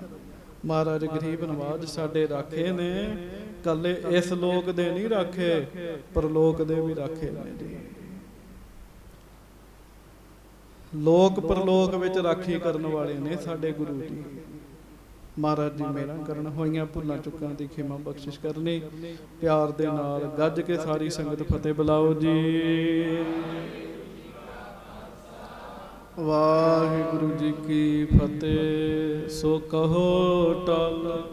ਮਹਾਰਾਜ ਗਰੀਬ ਨਵਾਜ ਸਾਡੇ ਰਾਖੇ ਨੇ, ਕੱਲੇ ਇਸ ਲੋਕ ਦੇ ਨਹੀਂ ਰਾਖੇ, ਪਰਲੋਕ ਦੇ ਵੀ ਰਾਖੇ ਨੇ ਜੀ। ਲੋਕ ਪਰਲੋਕ ਵਿੱਚ ਰਾਖੀ ਕਰਨ ਵਾਲੇ ਨੇ ਸਾਡੇ ਗੁਰੂ ਜੀ। ਮਹਾਰਾਜ ਜੀ ਮੇਰਾ ਕਰਨ, ਹੋਈਆਂ ਭੁੱਲਾਂ ਚੁੱਕਾਂ ਦੀ ਖਿਮਾ ਬਖਸ਼ਿਸ਼ ਕਰਨੀ। ਪਿਆਰ ਦੇ ਨਾਲ ਗੱਜ ਕੇ ਸਾਰੀ ਸੰਗਤ ਫਤਿਹ ਬੁਲਾਓ ਜੀ। ਵਾਹਿਗੁਰੂ ਜੀ ਕੀ ਫਤਿਹ। ਸੋ ਕਹੋ ਟਲ